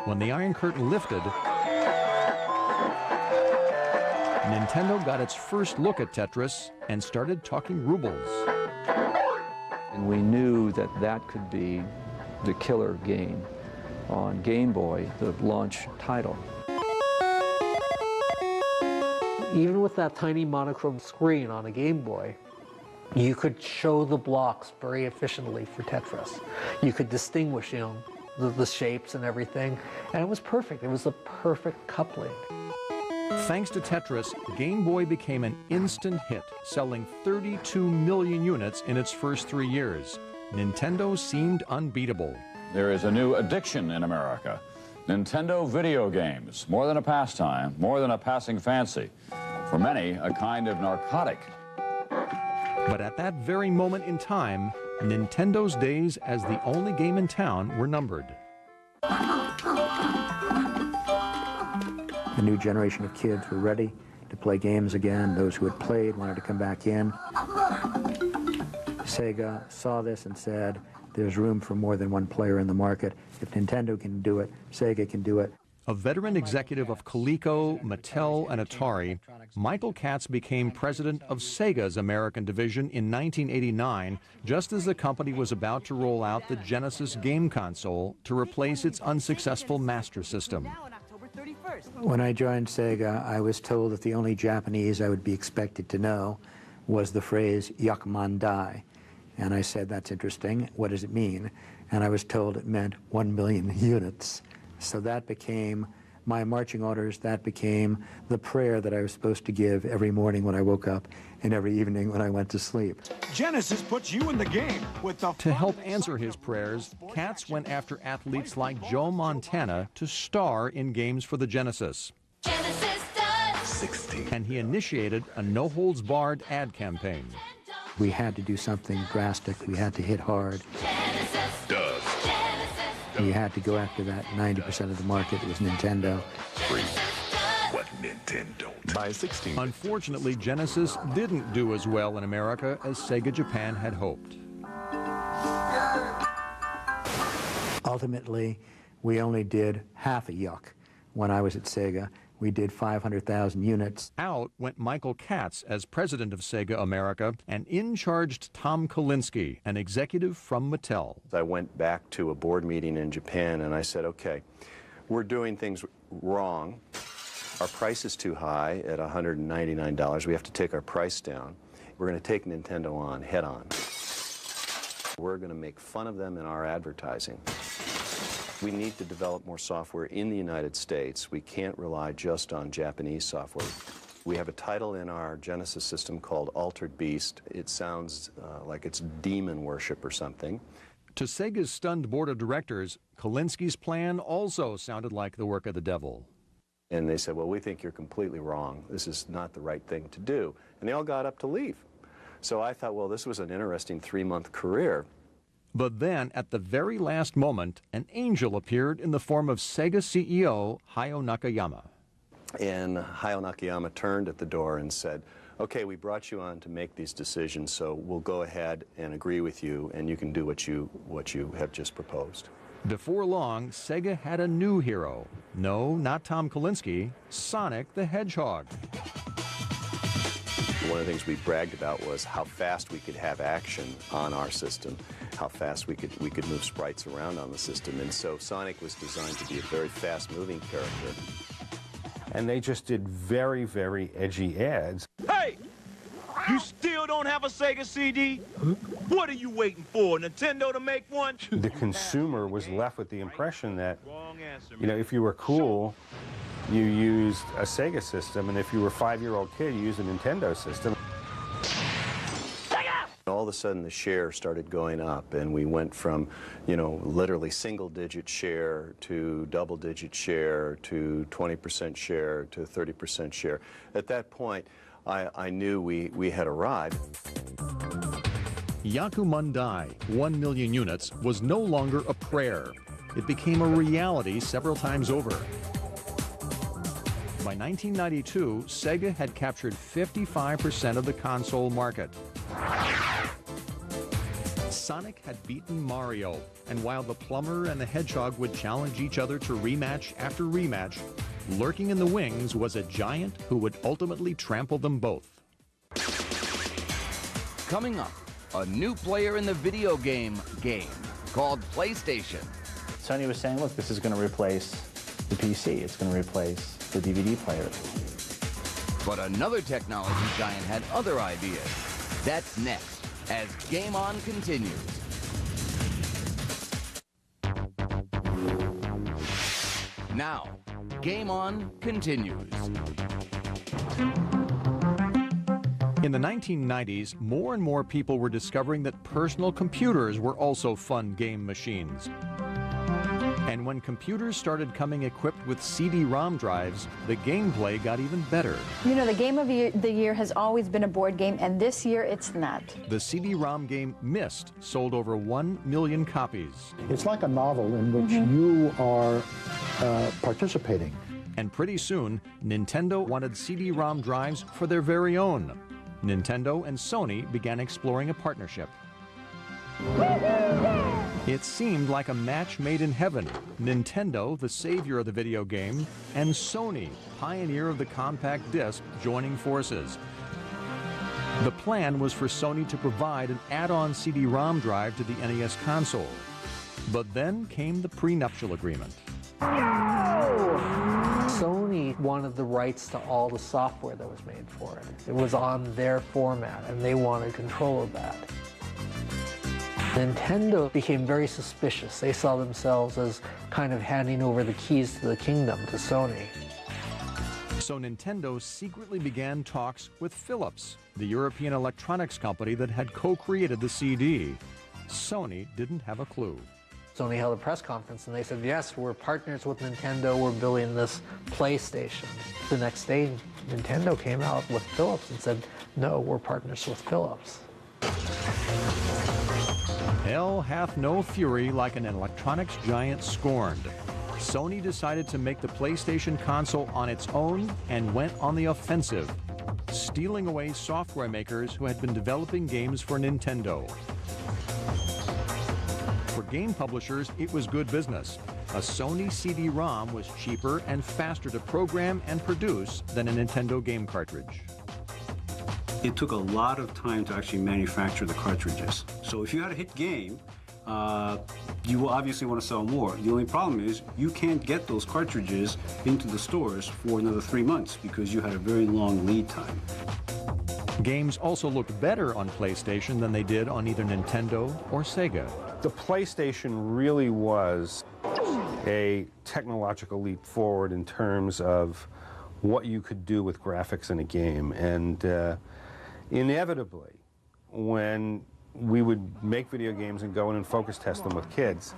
When the Iron Curtain lifted, Nintendo got its first look at Tetris and started talking rubles. And we knew that that could be the killer game on Game Boy, the launch title. Even with that tiny monochrome screen on a Game Boy, you could show the blocks very efficiently for Tetris. You could distinguish, the shapes and everything, and it was perfect. It was the perfect coupling. Thanks to Tetris, Game Boy became an instant hit, selling 32 million units in its first 3 years. Nintendo seemed unbeatable. There is a new addiction in America. Nintendo video games, more than a pastime, more than a passing fancy. For many, a kind of narcotic. But at that very moment in time, Nintendo's days as the only game in town were numbered. The new generation of kids were ready to play games again. Those who had played wanted to come back in. Sega saw this and said, there's room for more than one player in the market. If Nintendo can do it, Sega can do it. A veteran executive of Coleco, Mattel, and Atari, Michael Katz became president of Sega's American division in 1989, just as the company was about to roll out the Genesis game console to replace its unsuccessful Master System. When I joined Sega, I was told that the only Japanese I would be expected to know was the phrase Yakumandai. And I said, that's interesting. What does it mean? And I was told it meant 1 million units. So that became my marching orders. That became the prayer that I was supposed to give every morning when I woke up and every evening when I went to sleep. Genesis puts you in the game with the... To help answer his prayers, Katz went after athletes like Joe Montana to star in games for the Genesis. Genesis does 16. And he initiated a no-holds-barred ad campaign. We had to do something drastic. We had to hit hard. Genesis does. We had to go after that 90% of the market. It was Nintendo. What Nintendo? By 16. Unfortunately, Genesis didn't do as well in America as Sega Japan had hoped. Ultimately, we only did half a yuck when I was at Sega. We did 500,000 units. Out went Michael Katz as president of Sega America, and in charged Tom Kalinske, an executive from Mattel. I went back to a board meeting in Japan and I said, okay, we're doing things wrong. Our price is too high at $199. We have to take our price down. We're going to take Nintendo on head on. We're going to make fun of them in our advertising. We need to develop more software in the United States. We can't rely just on Japanese software. We have a title in our Genesis system called Altered Beast. It sounds like it's demon worship or something. To Sega's stunned board of directors, Kalinsky's plan also sounded like the work of the devil. And they said, well, we think you're completely wrong. This is not the right thing to do. And they all got up to leave. So I thought, well, this was an interesting 3-month career. But then, at the very last moment, an angel appeared in the form of Sega CEO Hayao Nakayama. And Hayao Nakayama turned at the door and said, okay, we brought you on to make these decisions, so we'll go ahead and agree with you, and you can do what you have just proposed. Before long, Sega had a new hero. No, not Tom Kalinske, Sonic the Hedgehog. One of the things we bragged about was how fast we could have action on our system, how fast we could move sprites around on the system. And so Sonic was designed to be a very fast-moving character. And they just did very, very edgy ads. Hey! You still don't have a Sega CD? What are you waiting for, Nintendo to make one? The consumer was left with the impression that, you know, if you were cool, you used a Sega system, and if you were a 5-year-old kid, you used a Nintendo system. All of a sudden, the share started going up, and we went from, you know, literally single-digit share to double-digit share to 20% share to 30% share. At that point, I knew we had arrived. Yakumandai, 1 million units, was no longer a prayer. It became a reality several times over. By 1992, Sega had captured 55% of the console market. Sonic had beaten Mario, and while the Plumber and the Hedgehog would challenge each other to rematch after rematch, lurking in the wings was a giant who would ultimately trample them both. Coming up, a new player in the video game. called PlayStation. Sony was saying, look, this is going to replace the PC. It's going to replace the DVD player. But another technology giant had other ideas. That's next, as Game On continues. Now, Game On continues. In the 1990s, more and more people were discovering that personal computers were also fun game machines. And when computers started coming equipped with CD-ROM drives, the gameplay got even better. You know, the game of the year has always been a board game, and this year it's not. The CD-ROM game Myst sold over 1 million copies. It's like a novel in which you are participating. And pretty soon, Nintendo wanted CD-ROM drives for their very own. Nintendo and Sony began exploring a partnership. It seemed like a match made in heaven. Nintendo, the savior of the video game, and Sony, pioneer of the compact disc, joining forces. The plan was for Sony to provide an add-on CD-ROM drive to the NES console. But then came the prenuptial agreement. Sony wanted the rights to all the software that was made for it. It was on their format, and they wanted control of that. Nintendo became very suspicious. They saw themselves as kind of handing over the keys to the kingdom to Sony. So Nintendo secretly began talks with Philips, the European electronics company that had co-created the CD. Sony didn't have a clue. Sony held a press conference and they said, yes, we're partners with Nintendo, we're building this PlayStation. The next day, Nintendo came out with Philips and said, no, we're partners with Philips. Hell hath no fury like an electronics giant scorned. Sony decided to make the PlayStation console on its own and went on the offensive, stealing away software makers who had been developing games for Nintendo. For game publishers, it was good business. A Sony CD-ROM was cheaper and faster to program and produce than a Nintendo game cartridge. It took a lot of time to actually manufacture the cartridges. So if you had a hit game, you will obviously want to sell more. The only problem is you can't get those cartridges into the stores for another 3 months because you had a very long lead time. Games also looked better on PlayStation than they did on either Nintendo or Sega. The PlayStation really was a technological leap forward in terms of what you could do with graphics in a game. And inevitably, when we would make video games and go in and focus test them with kids,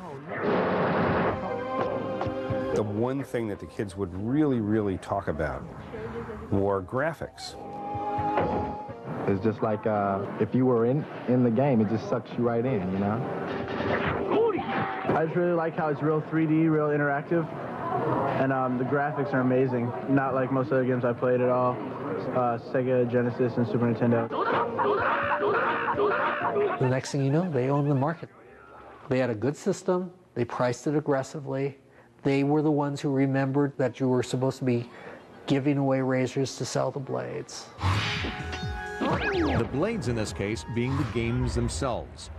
the one thing that the kids would really talk about were graphics. It's just like if you were in the game, it just sucks you right in, you know? I just really like how it's real 3D, real interactive, and the graphics are amazing. Not like most other games I played at all. Sega, Genesis, and Super Nintendo. The next thing you know, they owned the market. They had a good system, they priced it aggressively, they were the ones who remembered that you were supposed to be giving away razors to sell the blades. The blades in this case being the games themselves.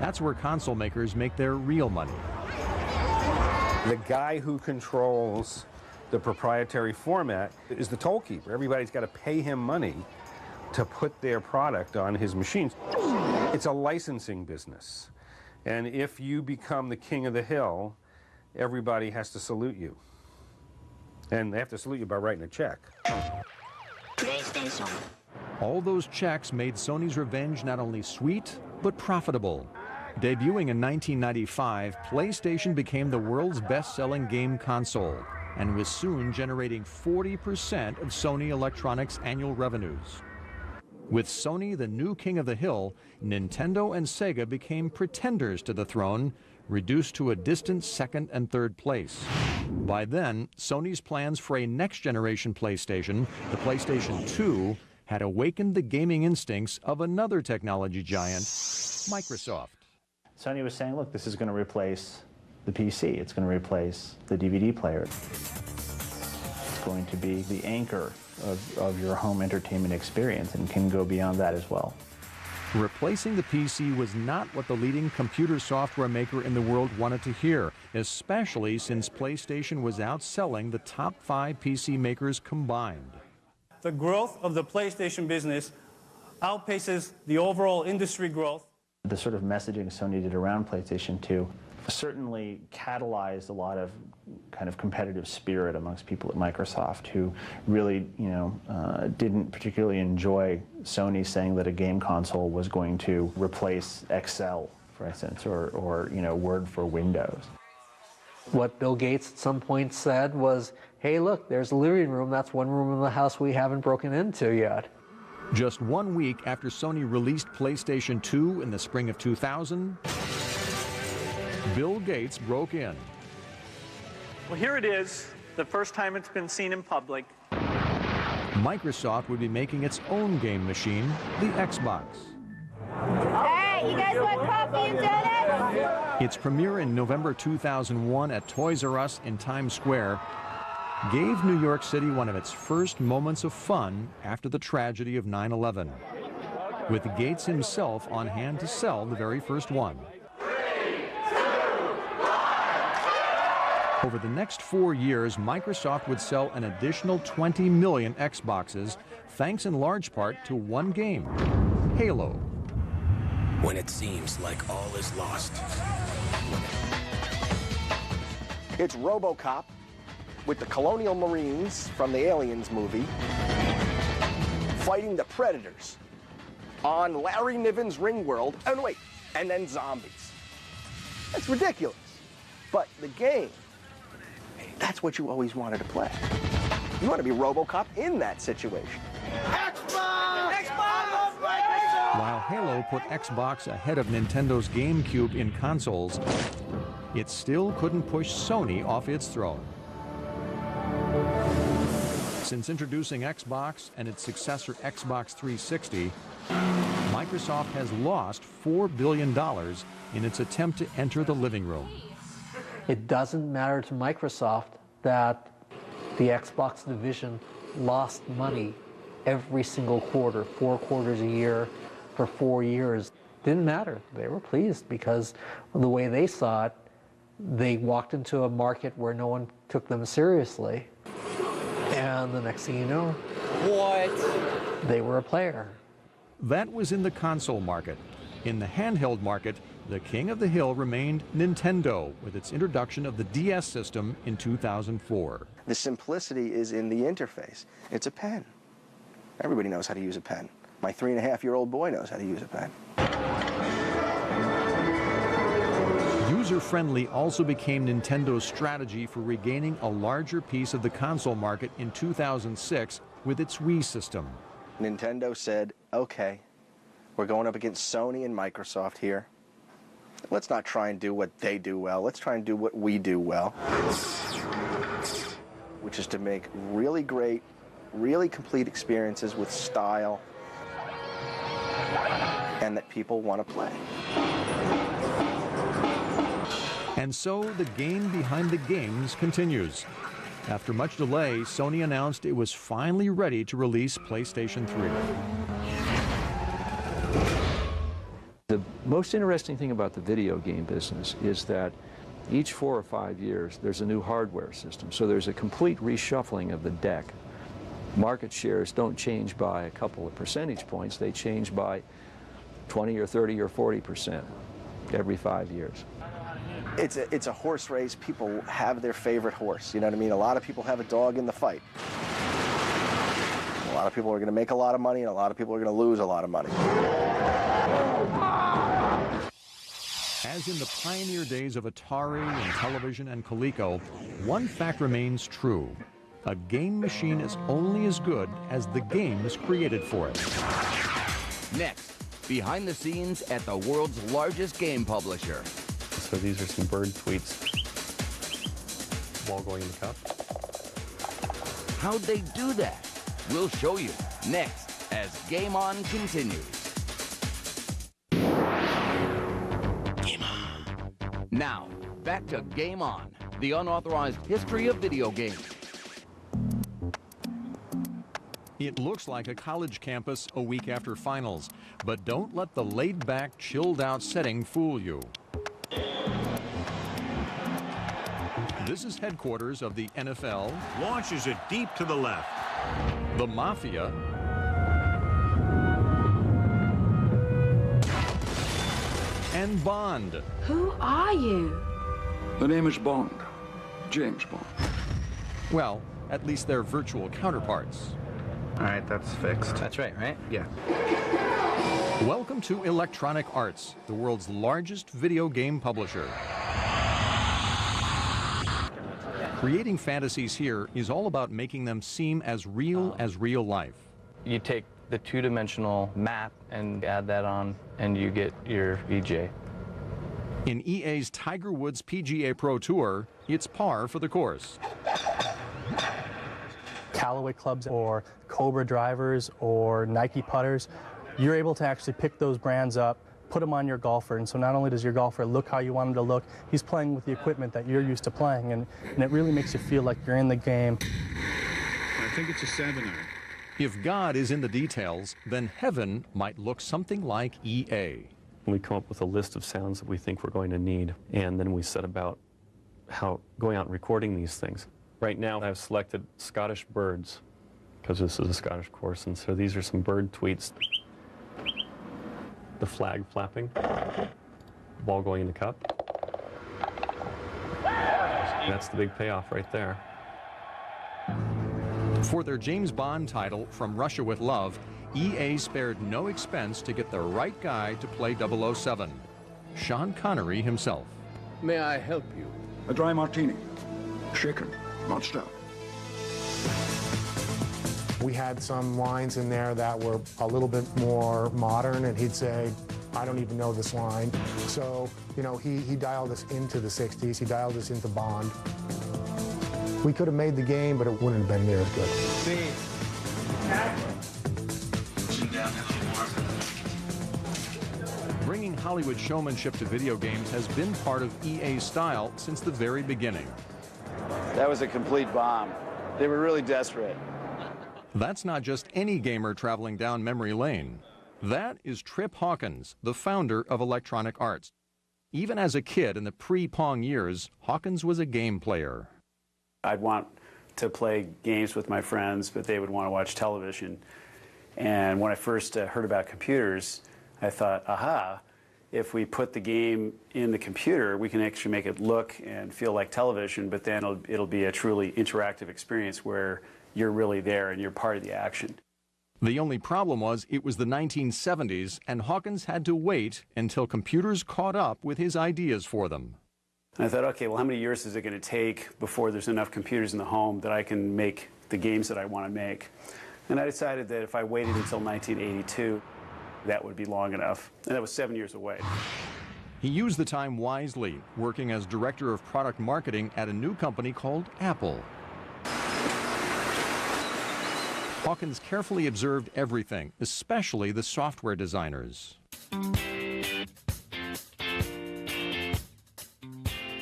That's where console makers make their real money. The guy who controls the proprietary format is the toll keeper. Everybody's got to pay him money to put their product on his machines. It's a licensing business. And if you become the king of the hill, everybody has to salute you. And they have to salute you by writing a check. PlayStation. All those checks made Sony's revenge not only sweet, but profitable. Debuting in 1995, PlayStation became the world's best-selling game console and was soon generating 40% of Sony Electronics' annual revenues. With Sony the new king of the hill, Nintendo and Sega became pretenders to the throne, reduced to a distant second and third place. By then, Sony's plans for a next-generation PlayStation, the PlayStation 2, had awakened the gaming instincts of another technology giant, Microsoft. Sony was saying, look, this is going to replace the PC. It's going to replace the DVD player. It's going to be the anchor of your home entertainment experience and can go beyond that as well. Replacing the PC was not what the leading computer software maker in the world wanted to hear, especially since PlayStation was outselling the top 5 PC makers combined. The growth of the PlayStation business outpaces the overall industry growth. The sort of messaging Sony did around PlayStation 2 certainly catalyzed a lot of kind of competitive spirit amongst people at Microsoft who really, didn't particularly enjoy Sony saying that a game console was going to replace Excel, for instance, or Word for Windows. What Bill Gates at some point said was, hey, look, there's a living room. That's one room in the house we haven't broken into yet. Just 1 week after Sony released PlayStation 2 in the spring of 2000, Bill Gates broke in. Well, here it is, the first time it's been seen in public. Microsoft would be making its own game machine, the Xbox. Hey, you guys want coffee and donuts? Its premiere in November 2001 at Toys R Us in Times Square gave New York City one of its first moments of fun after the tragedy of 9/11, with Gates himself on hand to sell the very first one. Over the next 4 years, Microsoft would sell an additional 20 million Xboxes, thanks in large part to one game, Halo. When it seems like all is lost. It's RoboCop with the Colonial Marines from the Aliens movie fighting the Predators on Larry Niven's Ringworld. Oh, no, wait, and then zombies. That's ridiculous. But the game, that's what you always wanted to play. You want to be RoboCop in that situation. Xbox! Xbox! While Halo put Xbox ahead of Nintendo's GameCube in consoles, it still couldn't push Sony off its throne. Since introducing Xbox and its successor Xbox 360, Microsoft has lost $4 billion in its attempt to enter the living room. It doesn't matter to Microsoft that the Xbox division lost money every single quarter, 4 quarters a year for 4 years. Didn't matter. They were pleased because of the way they saw it. They walked into a market where no one took them seriously. And the next thing you know, they were a player. That was in the console market. In the handheld market, the king of the hill remained Nintendo with its introduction of the DS system in 2004. The simplicity is in the interface. It's a pen. Everybody knows how to use a pen. My 3.5-year-old boy knows how to use a pen. User-friendly also became Nintendo's strategy for regaining a larger piece of the console market in 2006 with its Wii system. Nintendo said, okay, we're going up against Sony and Microsoft here. Let's not try and do what they do well. Let's try and do what we do well, which is to make really great, really complete experiences with style and that people want to play. And so the game behind the games continues. After much delay, Sony announced it was finally ready to release PlayStation 3. The most interesting thing about the video game business is that each 4 or 5 years there's a new hardware system. So there's a complete reshuffling of the deck. Market shares don't change by a couple of percentage points. They change by 20 or 30 or 40% every 5 years. It's a horse race. People have their favorite horse. You know what I mean? A lot of people have a dog in the fight. A lot of people are going to make a lot of money, and a lot of people are going to lose a lot of money. As in the pioneer days of Atari and television and Coleco, one fact remains true. A game machine is only as good as the games created for it. Next, behind the scenes at the world's largest game publisher. So these are some bird tweets. Ball going in the cup. How'd they do that? We'll show you next as Game On continues. Game On. Now, back to Game On, the unauthorized history of video games. It looks like a college campus a week after finals, but don't let the laid-back, chilled-out setting fool you. This is headquarters of the NFL. Launches it deep to the left. The Mafia. And Bond. Who are you? The name is Bond. James Bond. Well, at least they're virtual counterparts. All right, that's fixed. That's right? Yeah. Welcome to Electronic Arts, the world's largest video game publisher. Creating fantasies here is all about making them seem as real life. You take the two-dimensional map and add that on, and you get your VJ. In EA's Tiger Woods PGA Pro Tour, it's par for the course. Callaway clubs or Cobra drivers or Nike putters, you're able to actually pick those brands up, put them on your golfer, and so not only does your golfer look how you want him to look, he's playing with the equipment that you're used to playing, and it really makes you feel like you're in the game. I think it's a 7-iron. If God is in the details, then heaven might look something like EA. We come up with a list of sounds that we think we're going to need, and then we set about going out and recording these things. Right now, I've selected Scottish birds, because this is a Scottish course, and so these are some bird tweets. The flag flapping, ball going in the cup. That's the big payoff right there. For their James Bond title, From Russia with Love, EA spared no expense to get the right guy to play 007, Sean Connery himself. May I help you? A dry martini. Shaken, not stout. We had some lines in there that were a little bit more modern, and he'd say, I don't even know this line. So, you know, he dialed us into the 60s. He dialed us into Bond. We could have made the game, but it wouldn't have been near as good. Bringing Hollywood showmanship to video games has been part of EA's style since the very beginning. That was a complete bomb. They were really desperate. That's not just any gamer traveling down memory lane. That is Trip Hawkins, the founder of Electronic Arts. Even as a kid in the pre-Pong years, Hawkins was a game player. I'd want to play games with my friends, but they would want to watch television. And when I first heard about computers, I thought, aha, if we put the game in the computer, we can actually make it look and feel like television, but then it'll be a truly interactive experience where you're really there and you're part of the action. The only problem was it was the 1970s, and Hawkins had to wait until computers caught up with his ideas for them. And I thought, okay, well, how many years is it going to take before there's enough computers in the home that I can make the games that I want to make? And I decided that if I waited until 1982, that would be long enough. And that was 7 years away. He used the time wisely, working as director of product marketing at a new company called Apple. Hawkins carefully observed everything, especially the software designers.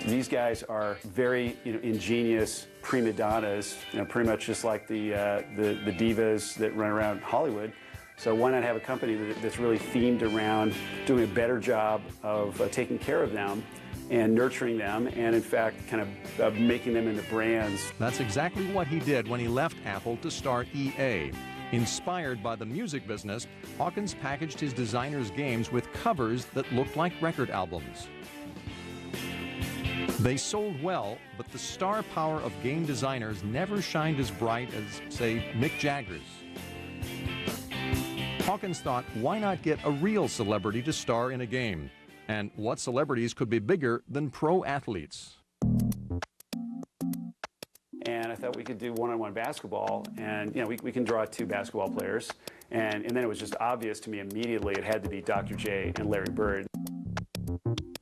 These guys are very ingenious prima donnas, pretty much just like the divas that run around Hollywood. So why not have a company that's really themed around doing a better job of taking care of them and nurturing them, and in fact kind of making them into brands. That's exactly what he did when he left Apple to start EA. Inspired by the music business, Hawkins packaged his designers' games with covers that looked like record albums. They sold well, but the star power of game designers never shined as bright as, say, Mick Jagger's. Hawkins thought, why not get a real celebrity to star in a game? And what celebrities could be bigger than pro athletes? And I thought we could do one-on-one basketball, and we can draw 2 basketball players. And then it was just obvious to me immediately it had to be Dr. J and Larry Bird.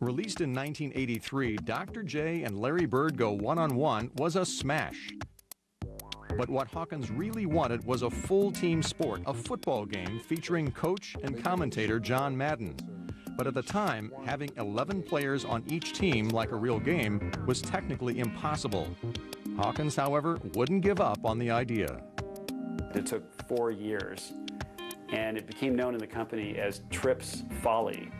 Released in 1983, Dr. J and Larry Bird Go One-on-One was a smash. But what Hawkins really wanted was a full team sport, a football game featuring coach and commentator John Madden. But at the time, having 11 players on each team like a real game was technically impossible. Hawkins, however, wouldn't give up on the idea. It took 4 years, and it became known in the company as Tripp's Folly.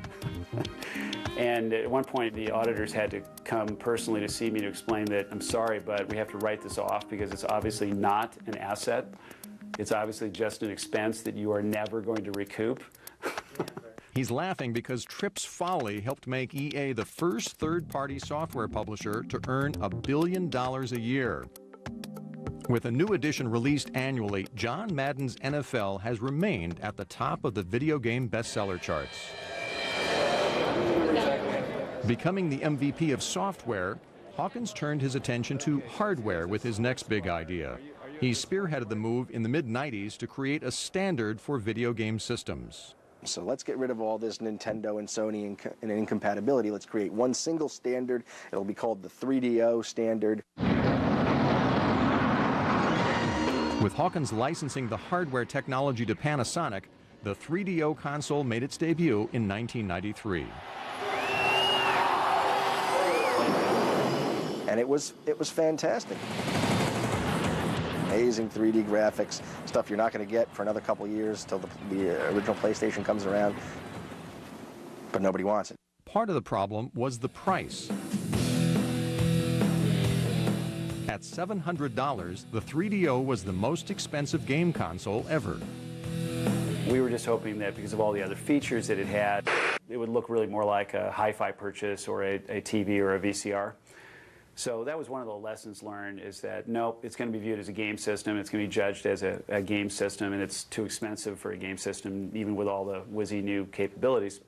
And at one point, the auditors had to come personally to see me to explain that, I'm sorry, but we have to write this off because it's obviously not an asset. It's obviously just an expense that you are never going to recoup. He's laughing because Tripp's Folly helped make EA the first third-party software publisher to earn $1 billion a year. With a new edition released annually, John Madden's NFL has remained at the top of the video game bestseller charts. Becoming the MVP of software, Hawkins turned his attention to hardware with his next big idea. He spearheaded the move in the mid-90s to create a standard for video game systems. So let's get rid of all this Nintendo and Sony and incompatibility. Let's create one single standard. It'll be called the 3DO standard. With Hawkins licensing the hardware technology to Panasonic, the 3DO console made its debut in 1993. And it was fantastic. Amazing 3D graphics, stuff you're not going to get for another couple years till the original PlayStation comes around. But nobody wants it. Part of the problem was the price. At $700, the 3DO was the most expensive game console ever. We were just hoping that because of all the other features that it had, it would look really more like a hi-fi purchase or a TV or a VCR. So that was one of the lessons learned, is that nope, it's going to be viewed as a game system, it's going to be judged as a game system, and it's too expensive for a game system, even with all the whizzy new capabilities.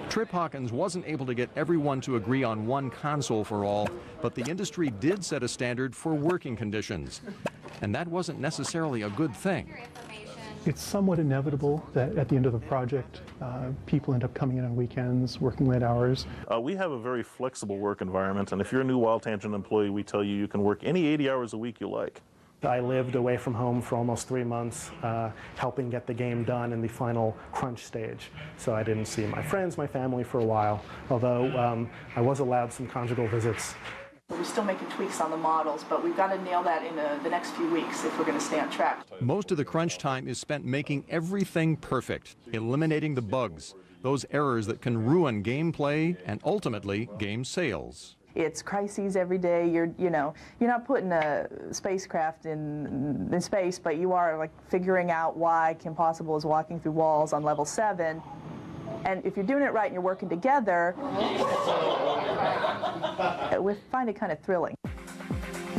Trip Hawkins wasn't able to get everyone to agree on one console for all, but the industry did set a standard for working conditions. And that wasn't necessarily a good thing. It's somewhat inevitable that at the end of the project, people end up coming in on weekends, working late hours. We have a very flexible work environment, and if you're a new Wild Tangent employee, we tell you you can work any 80 hours a week you like. I lived away from home for almost 3 months, helping get the game done in the final crunch stage. So I didn't see my friends, my family for a while, although I was allowed some conjugal visits. We're still making tweaks on the models, but we've got to nail that in the next few weeks if we're going to stay on track. Most of the crunch time is spent making everything perfect, eliminating the bugs, those errors that can ruin gameplay and ultimately game sales. It's crises every day. You're not putting a spacecraft in space, but you are like figuring out why Kim Possible is walking through walls on level 7. And if you're doing it right and you're working together, we find it kind of thrilling.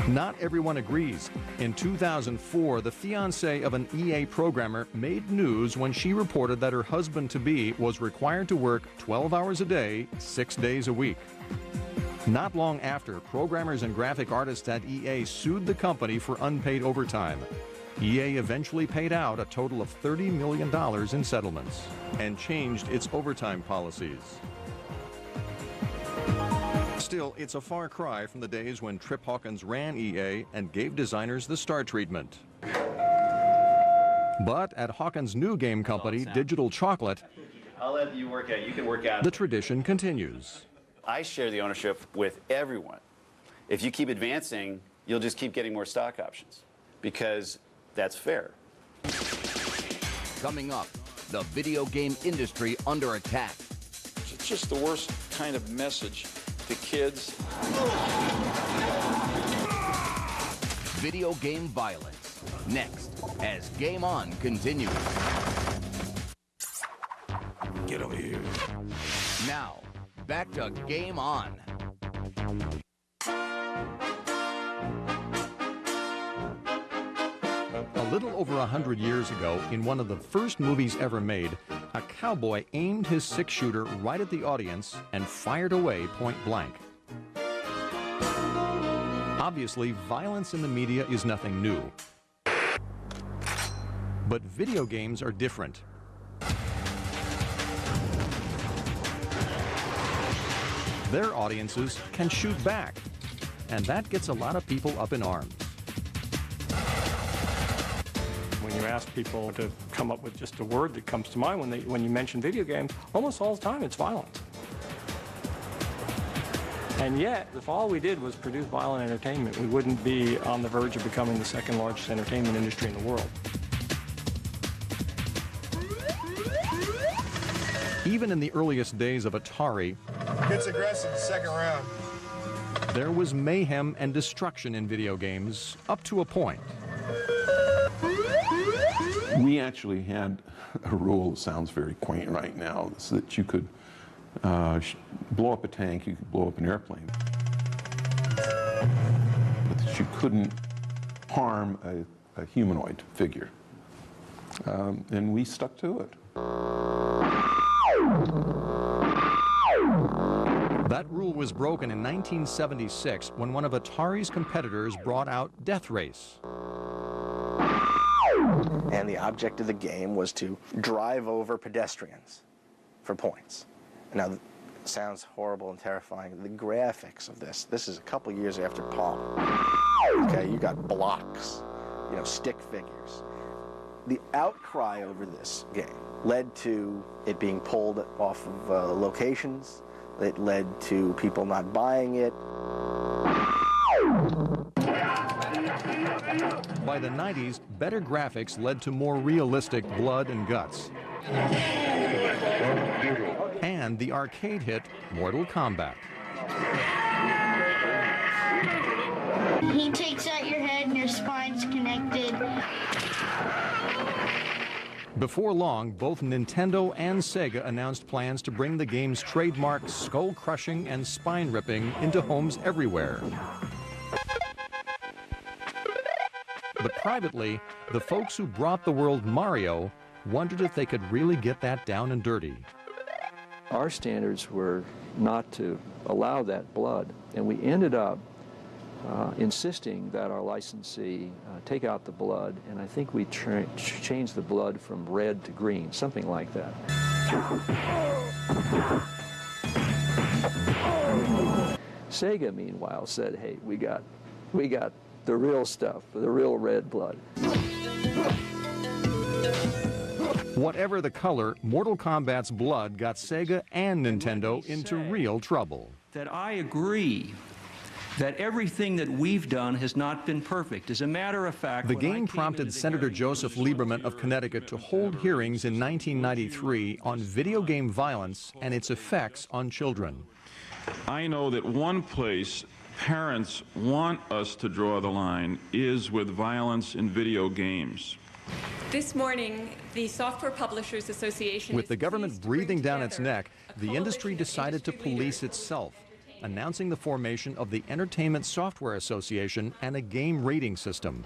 Not everyone agrees. In 2004, the fiancé of an EA programmer made news when she reported that her husband-to-be was required to work 12 hours a day, 6 days a week. Not long after, programmers and graphic artists at EA sued the company for unpaid overtime. EA eventually paid out a total of $30 million in settlements and changed its overtime policies. Still, it's a far cry from the days when Trip Hawkins ran EA and gave designers the star treatment. But at Hawkins' new game company, Digital Chocolate, I'll let you work out. You can work out. The tradition continues. I share the ownership with everyone. If you keep advancing, you'll just keep getting more stock options, because that's fair. Coming up, the video game industry under attack. It's just the worst kind of message to kids. Video game violence. Next, as Game On continues. Get over here. Now, back to Game On. A little over 100 years ago, in one of the first movies ever made, a cowboy aimed his six-shooter right at the audience and fired away point blank. Obviously, violence in the media is nothing new. But video games are different. Their audiences can shoot back, and that gets a lot of people up in arms. When you ask people to come up with just a word that comes to mind when you mention video games, almost all the time it's violence. And yet, if all we did was produce violent entertainment, we wouldn't be on the verge of becoming the second largest entertainment industry in the world. Even in the earliest days of Atari, Gets aggressive, second round. there was mayhem and destruction in video games, up to a point. We actually had a rule that sounds very quaint right now, so that you could blow up a tank, you could blow up an airplane, but that you couldn't harm a humanoid figure. And we stuck to it. That rule was broken in 1976 when one of Atari's competitors brought out Death Race. And the object of the game was to drive over pedestrians for points. Now, it sounds horrible and terrifying. The graphics of this is a couple years after Pong. Okay, you got blocks, you know, stick figures. The outcry over this game led to it being pulled off of locations. It led to people not buying it. By the 90s, better graphics led to more realistic blood and guts. And the arcade hit Mortal Kombat. He takes out your head and your spine's connected. Before long, both Nintendo and Sega announced plans to bring the game's trademark skull-crushing and spine-ripping into homes everywhere. But privately, the folks who brought the world Mario wondered if they could really get that down and dirty. Our standards were not to allow that blood, and we ended up insisting that our licensee take out the blood, and I think we changed the blood from red to green, something like that. Sega, meanwhile, said, hey, we got the real stuff, the real red blood. Whatever the color, Mortal Kombat's blood got Sega and Nintendo into real trouble. That I agree that everything that we've done has not been perfect. As a matter of fact, the game prompted Senator Joseph Lieberman of Connecticut to hold hearings in 1993 on video game violence and its effects on children. I know that one place parents want us to draw the line is with violence in video games. This morning, the Software Publishers Association... With the government breathing down its neck, the industry decided to police itself, announcing the formation of the Entertainment Software Association and a game rating system.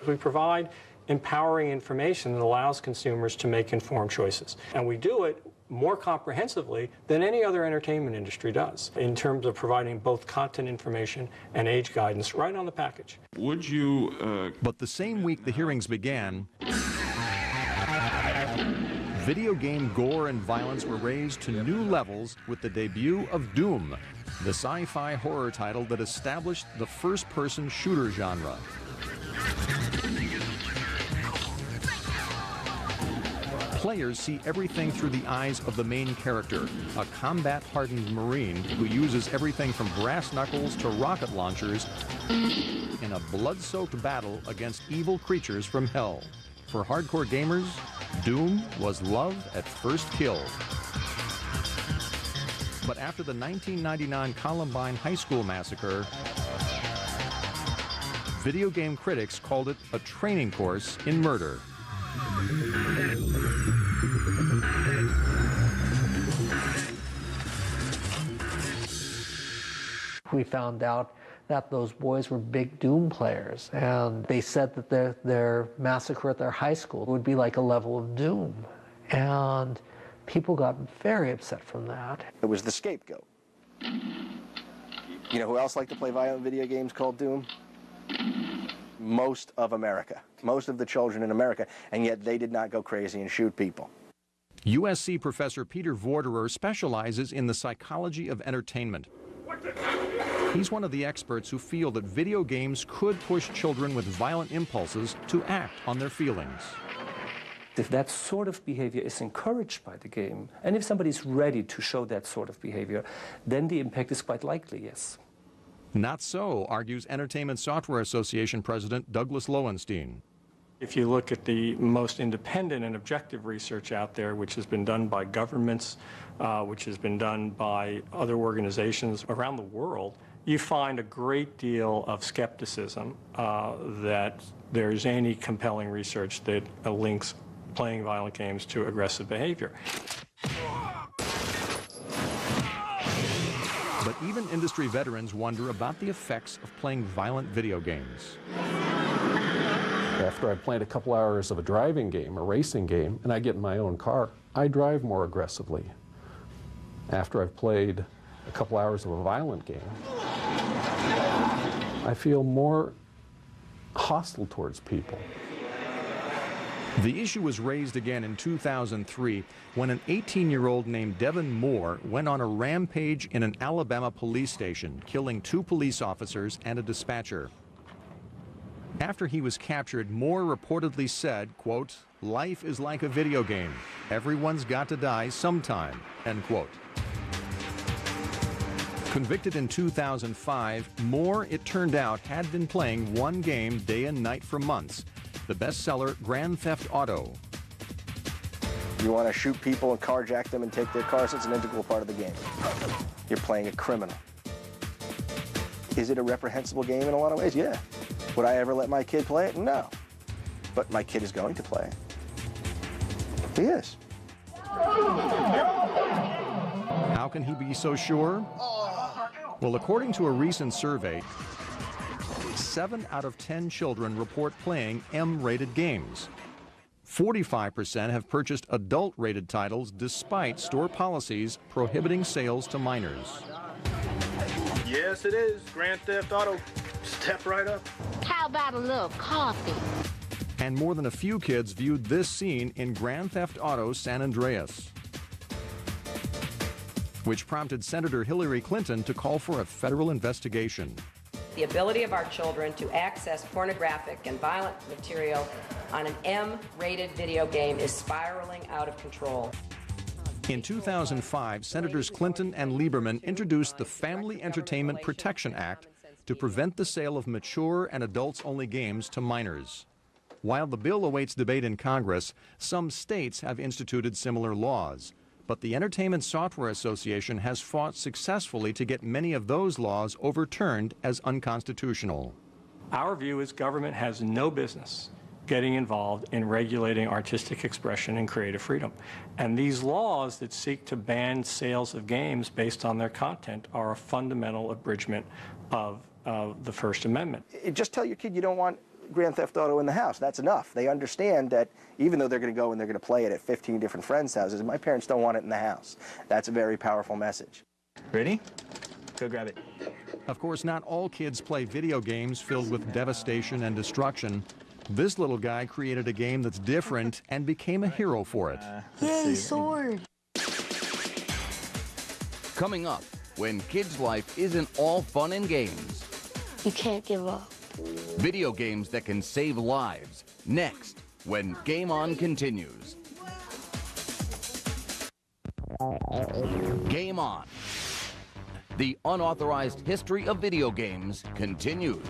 We provide empowering information that allows consumers to make informed choices. And we do it more comprehensively than any other entertainment industry does in terms of providing both content information and age guidance right on the package. Would you... But the same week the hearings began, video game gore and violence were raised to new levels with the debut of Doom, the sci-fi horror title that established the first-person shooter genre. Players see everything through the eyes of the main character, a combat-hardened Marine who uses everything from brass knuckles to rocket launchers in a blood-soaked battle against evil creatures from hell. For hardcore gamers, Doom was love at first kill. But after the 1999 Columbine High School massacre, video game critics called it a training course in murder. We found out that those boys were big Doom players, and they said that their massacre at their high school would be like a level of Doom. And people got very upset from that. It was the scapegoat. You know who else liked to play violent video games called Doom? Most of America. Most of the children in America, and yet they did not go crazy and shoot people. USC professor Peter Vorderer specializes in the psychology of entertainment. He's one of the experts who feel that video games could push children with violent impulses to act on their feelings. If that sort of behavior is encouraged by the game, and if somebody's ready to show that sort of behavior, then the impact is quite likely, yes. Not so, argues Entertainment Software Association President Douglas Lowenstein. If you look at the most independent and objective research out there, which has been done by governments, which has been done by other organizations around the world, you find a great deal of skepticism that there's any compelling research that links playing violent games to aggressive behavior. But even industry veterans wonder about the effects of playing violent video games. After I've played a couple hours of a driving game, a racing game, and I get in my own car, I drive more aggressively. After I've played a couple hours of a violent game, I feel more hostile towards people. The issue was raised again in 2003 when an 18-year-old named Devin Moore went on a rampage in an Alabama police station, killing 2 police officers and a dispatcher. After he was captured, Moore reportedly said, quote, "Life is like a video game. Everyone's got to die sometime," end quote. Convicted in 2005, Moore, it turned out, had been playing one game day and night for months, the bestseller Grand Theft Auto. You want to shoot people and carjack them and take their cars, it's an integral part of the game. You're playing a criminal. Is it a reprehensible game in a lot of ways? Yeah. Would I ever let my kid play it? No. But my kid is going to play it. He is. How can he be so sure? Well, according to a recent survey, 7 out of 10 children report playing M-rated games. 45% have purchased adult-rated titles despite store policies prohibiting sales to minors. Yes, it is. Grand Theft Auto. Step right up. How about a little coffee? And more than a few kids viewed this scene in Grand Theft Auto San Andreas, which prompted Senator Hillary Clinton to call for a federal investigation. The ability of our children to access pornographic and violent material on an M-rated video game is spiraling out of control. In 2005, Senators Clinton and Lieberman introduced the Family Entertainment Protection Act to prevent the sale of mature and adults-only games to minors. While the bill awaits debate in Congress, some states have instituted similar laws. But the Entertainment Software Association has fought successfully to get many of those laws overturned as unconstitutional. Our view is government has no business getting involved in regulating artistic expression and creative freedom. And these laws that seek to ban sales of games based on their content are a fundamental abridgment of the First Amendment. Just tell your kid you don't want Grand Theft Auto in the house. That's enough. They understand that even though they're going to go and they're going to play it at 15 different friends' houses, my parents don't want it in the house. That's a very powerful message. Ready? Go grab it. Of course, not all kids play video games filled with devastation and destruction. This little guy created a game that's different and became a hero for it. Yay, sword! Coming up, when kids' life isn't all fun and games. You can't give up. Video games that can save lives. Next, when Game On continues. Game On. The unauthorized history of video games continues.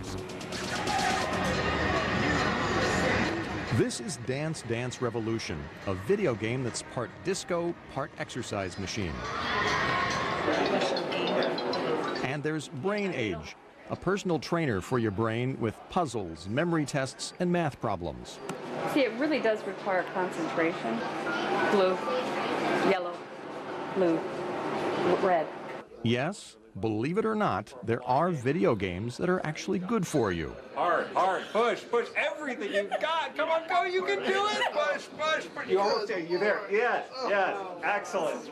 This is Dance Dance Revolution, a video game that's part disco, part exercise machine. And there's Brain Age, a personal trainer for your brain with puzzles, memory tests, and math problems. See, it really does require concentration. Blue, yellow, blue, red. Yes, believe it or not, there are video games that are actually good for you. Hard, push everything you've got. Come on, go, you can do it. Push. You almost there. You're there. Yes. Excellent.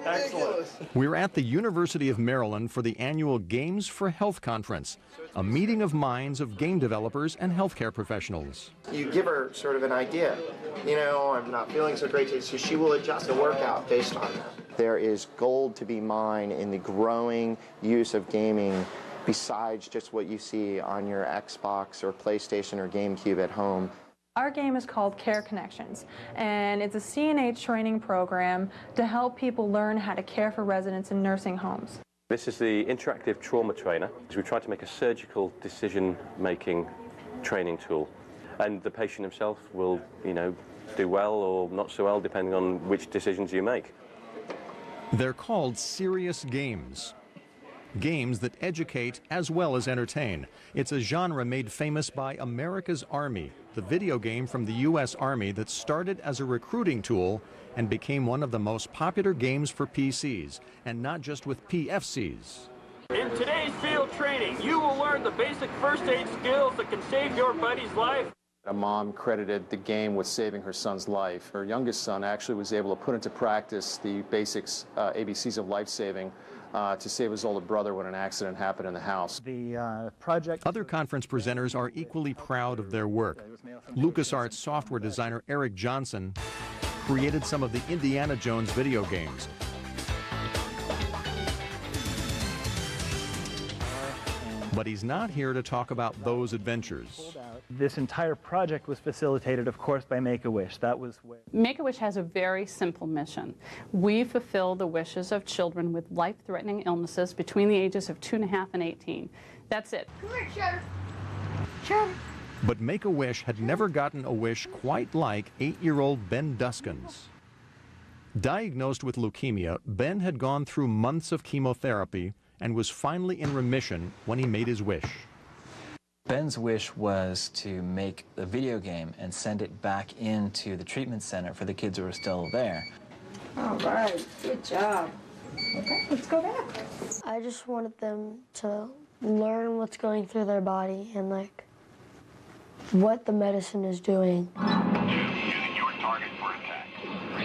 We're at the University of Maryland for the annual Games for Health Conference, a meeting of minds of game developers and healthcare professionals. You give her sort of an idea. You know, I'm not feeling so great today, so she will adjust the workout based on that. There is gold to be mined in the growing use of gaming besides just what you see on your Xbox or PlayStation or GameCube at home. Our game is called Care Connections, and it's a CNH training program to help people learn how to care for residents in nursing homes. This is the interactive trauma trainer. We try to make a surgical decision-making training tool, and the patient himself will, do well or not so well depending on which decisions you make. They're called serious games. Games that educate as well as entertain. It's a genre made famous by America's Army, the video game from the U.S. Army that started as a recruiting tool and became one of the most popular games for PCs, and not just with PFCs. In today's field training, you will learn the basic first aid skills that can save your buddy's life. A mom credited the game with saving her son's life. Her youngest son actually was able to put into practice the basics, ABCs of life-saving, to save his older brother when an accident happened in the house. Other conference presenters are equally proud of their work. LucasArts software designer Eric Johnson created some of the Indiana Jones video games. But he's not here to talk about those adventures. This entire project was facilitated, of course, by Make-A-Wish. That was where... Make-A-Wish has a very simple mission. We fulfill the wishes of children with life-threatening illnesses between the ages of 2.5 and 18. That's it. Come here, Cherish. Cherish. But Make-A-Wish had never gotten a wish quite like 8-year-old Ben Duskin's. Diagnosed with leukemia, Ben had gone through months of chemotherapy and was finally in remission when he made his wish. Ben's wish was to make a video game and send it back into the treatment center for the kids who are still there. All right, good job. Okay, let's go back. I just wanted them to learn what's going through their body and like what the medicine is doing.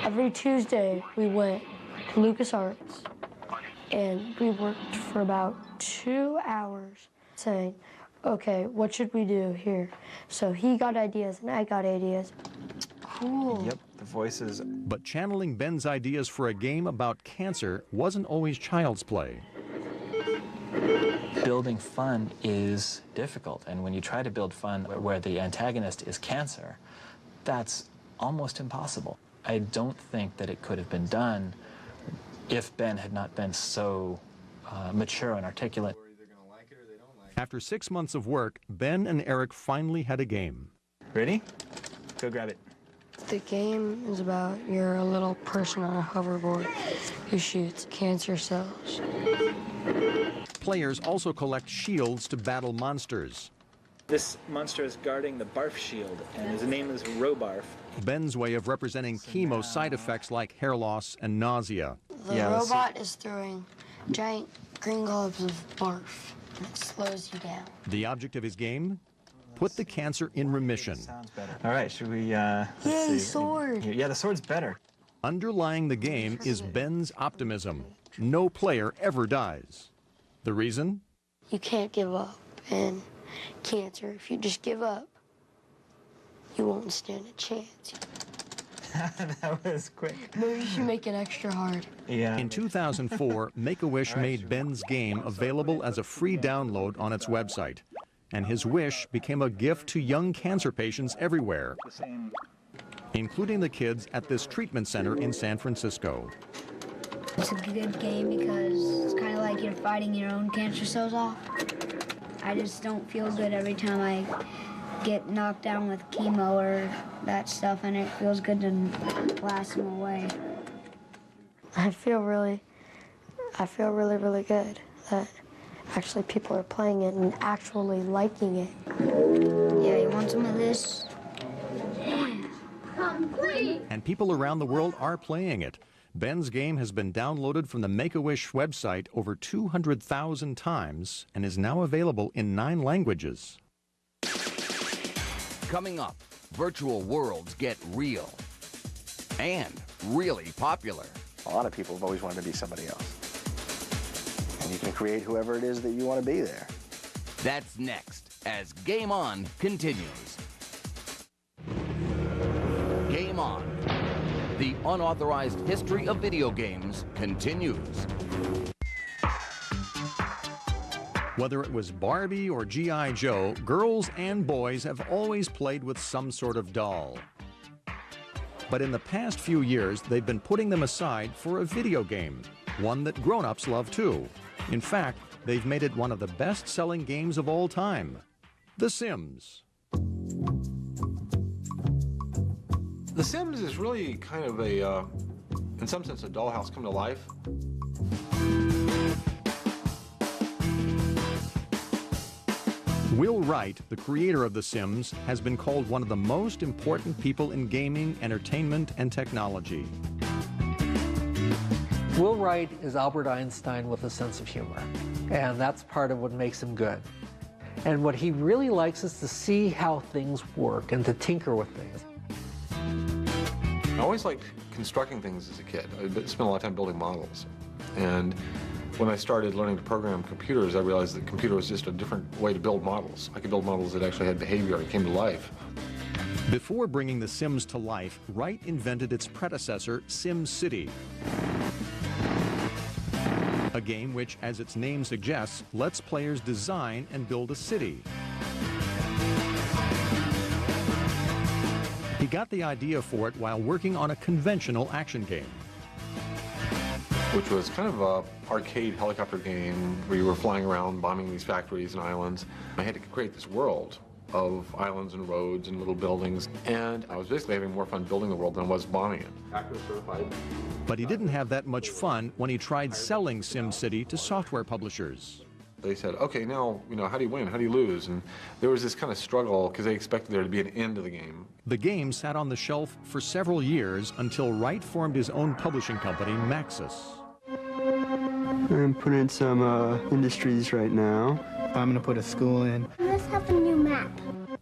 Every Tuesday we went to LucasArts and we worked for about 2 hours saying, okay, what should we do here? So he got ideas and I got ideas. Cool. Yep, the voices. But channeling Ben's ideas for a game about cancer wasn't always child's play. Building fun is difficult, and when you try to build fun where the antagonist is cancer, that's almost impossible. I don't think that it could have been done if Ben had not been so mature and articulate. After 6 months of work, Ben and Eric finally had a game. Ready? Go grab it. The game is about you're a little person on a hoverboard who shoots cancer cells. Players also collect shields to battle monsters. This monster is guarding the barf shield, and his name is Robarf. Ben's way of representing chemo side effects like hair loss and nausea. The robot is throwing giant green globes of barf, and it slows you down. The object of his game? Put the cancer in remission. All right, should we, Yay, sword! Yeah, the sword's better. Underlying the game is Ben's optimism. No player ever dies. The reason? You can't give up, and cancer, if you just give up, you won't stand a chance. That was quick. Maybe you should make it extra hard. Yeah. In 2004, Make-A-Wish made Ben's game available as a free download on its website. And his wish became a gift to young cancer patients everywhere, including the kids at this treatment center in San Francisco. It's a good game because it's kind of like you're fighting your own cancer cells off. I just don't feel good every time I get knocked down with chemo or that stuff, and it feels good to blast them away. I feel really good that actually people are playing it and actually liking it. Yeah, you want some of this? And people around the world are playing it. Ben's game has been downloaded from the Make-A-Wish website over 200,000 times and is now available in 9 languages. Coming up, virtual worlds get real and really popular. A lot of people have always wanted to be somebody else. And you can create whoever it is that you want to be there. That's next as Game On continues. Game On. The unauthorized history of video games continues. Whether it was Barbie or G.I. Joe, girls and boys have always played with some sort of doll. But in the past few years, they've been putting them aside for a video game, one that grown-ups love too. In fact, they've made it one of the best-selling games of all time, The Sims. The Sims is really kind of a, in some sense, a dollhouse come to life. Will Wright, the creator of The Sims, has been called one of the most important people in gaming, entertainment, and technology. Will Wright is Albert Einstein with a sense of humor, and that's part of what makes him good. And what he really likes is to see how things work and to tinker with things. I always liked constructing things as a kid. I spent a lot of time building models. And when I started learning to program computers, I realized that computer was just a different way to build models. I could build models that actually had behavior and came to life. Before bringing The Sims to life, Wright invented its predecessor, SimCity, a game which, as its name suggests, lets players design and build a city. He got the idea for it while working on a conventional action game, which was kind of an arcade helicopter game where you were flying around bombing these factories and islands. I had to create this world of islands and roads and little buildings, and I was basically having more fun building the world than I was bombing it. Actor certified. But he didn't have that much fun when he tried selling SimCity to software publishers. They said, okay, now, how do you win? How do you lose? And there was this kind of struggle because they expected there to be an end to the game. The game sat on the shelf for several years until Wright formed his own publishing company, Maxis. I'm putting in some industries right now. I'm going to put a school in. Let's have a new map.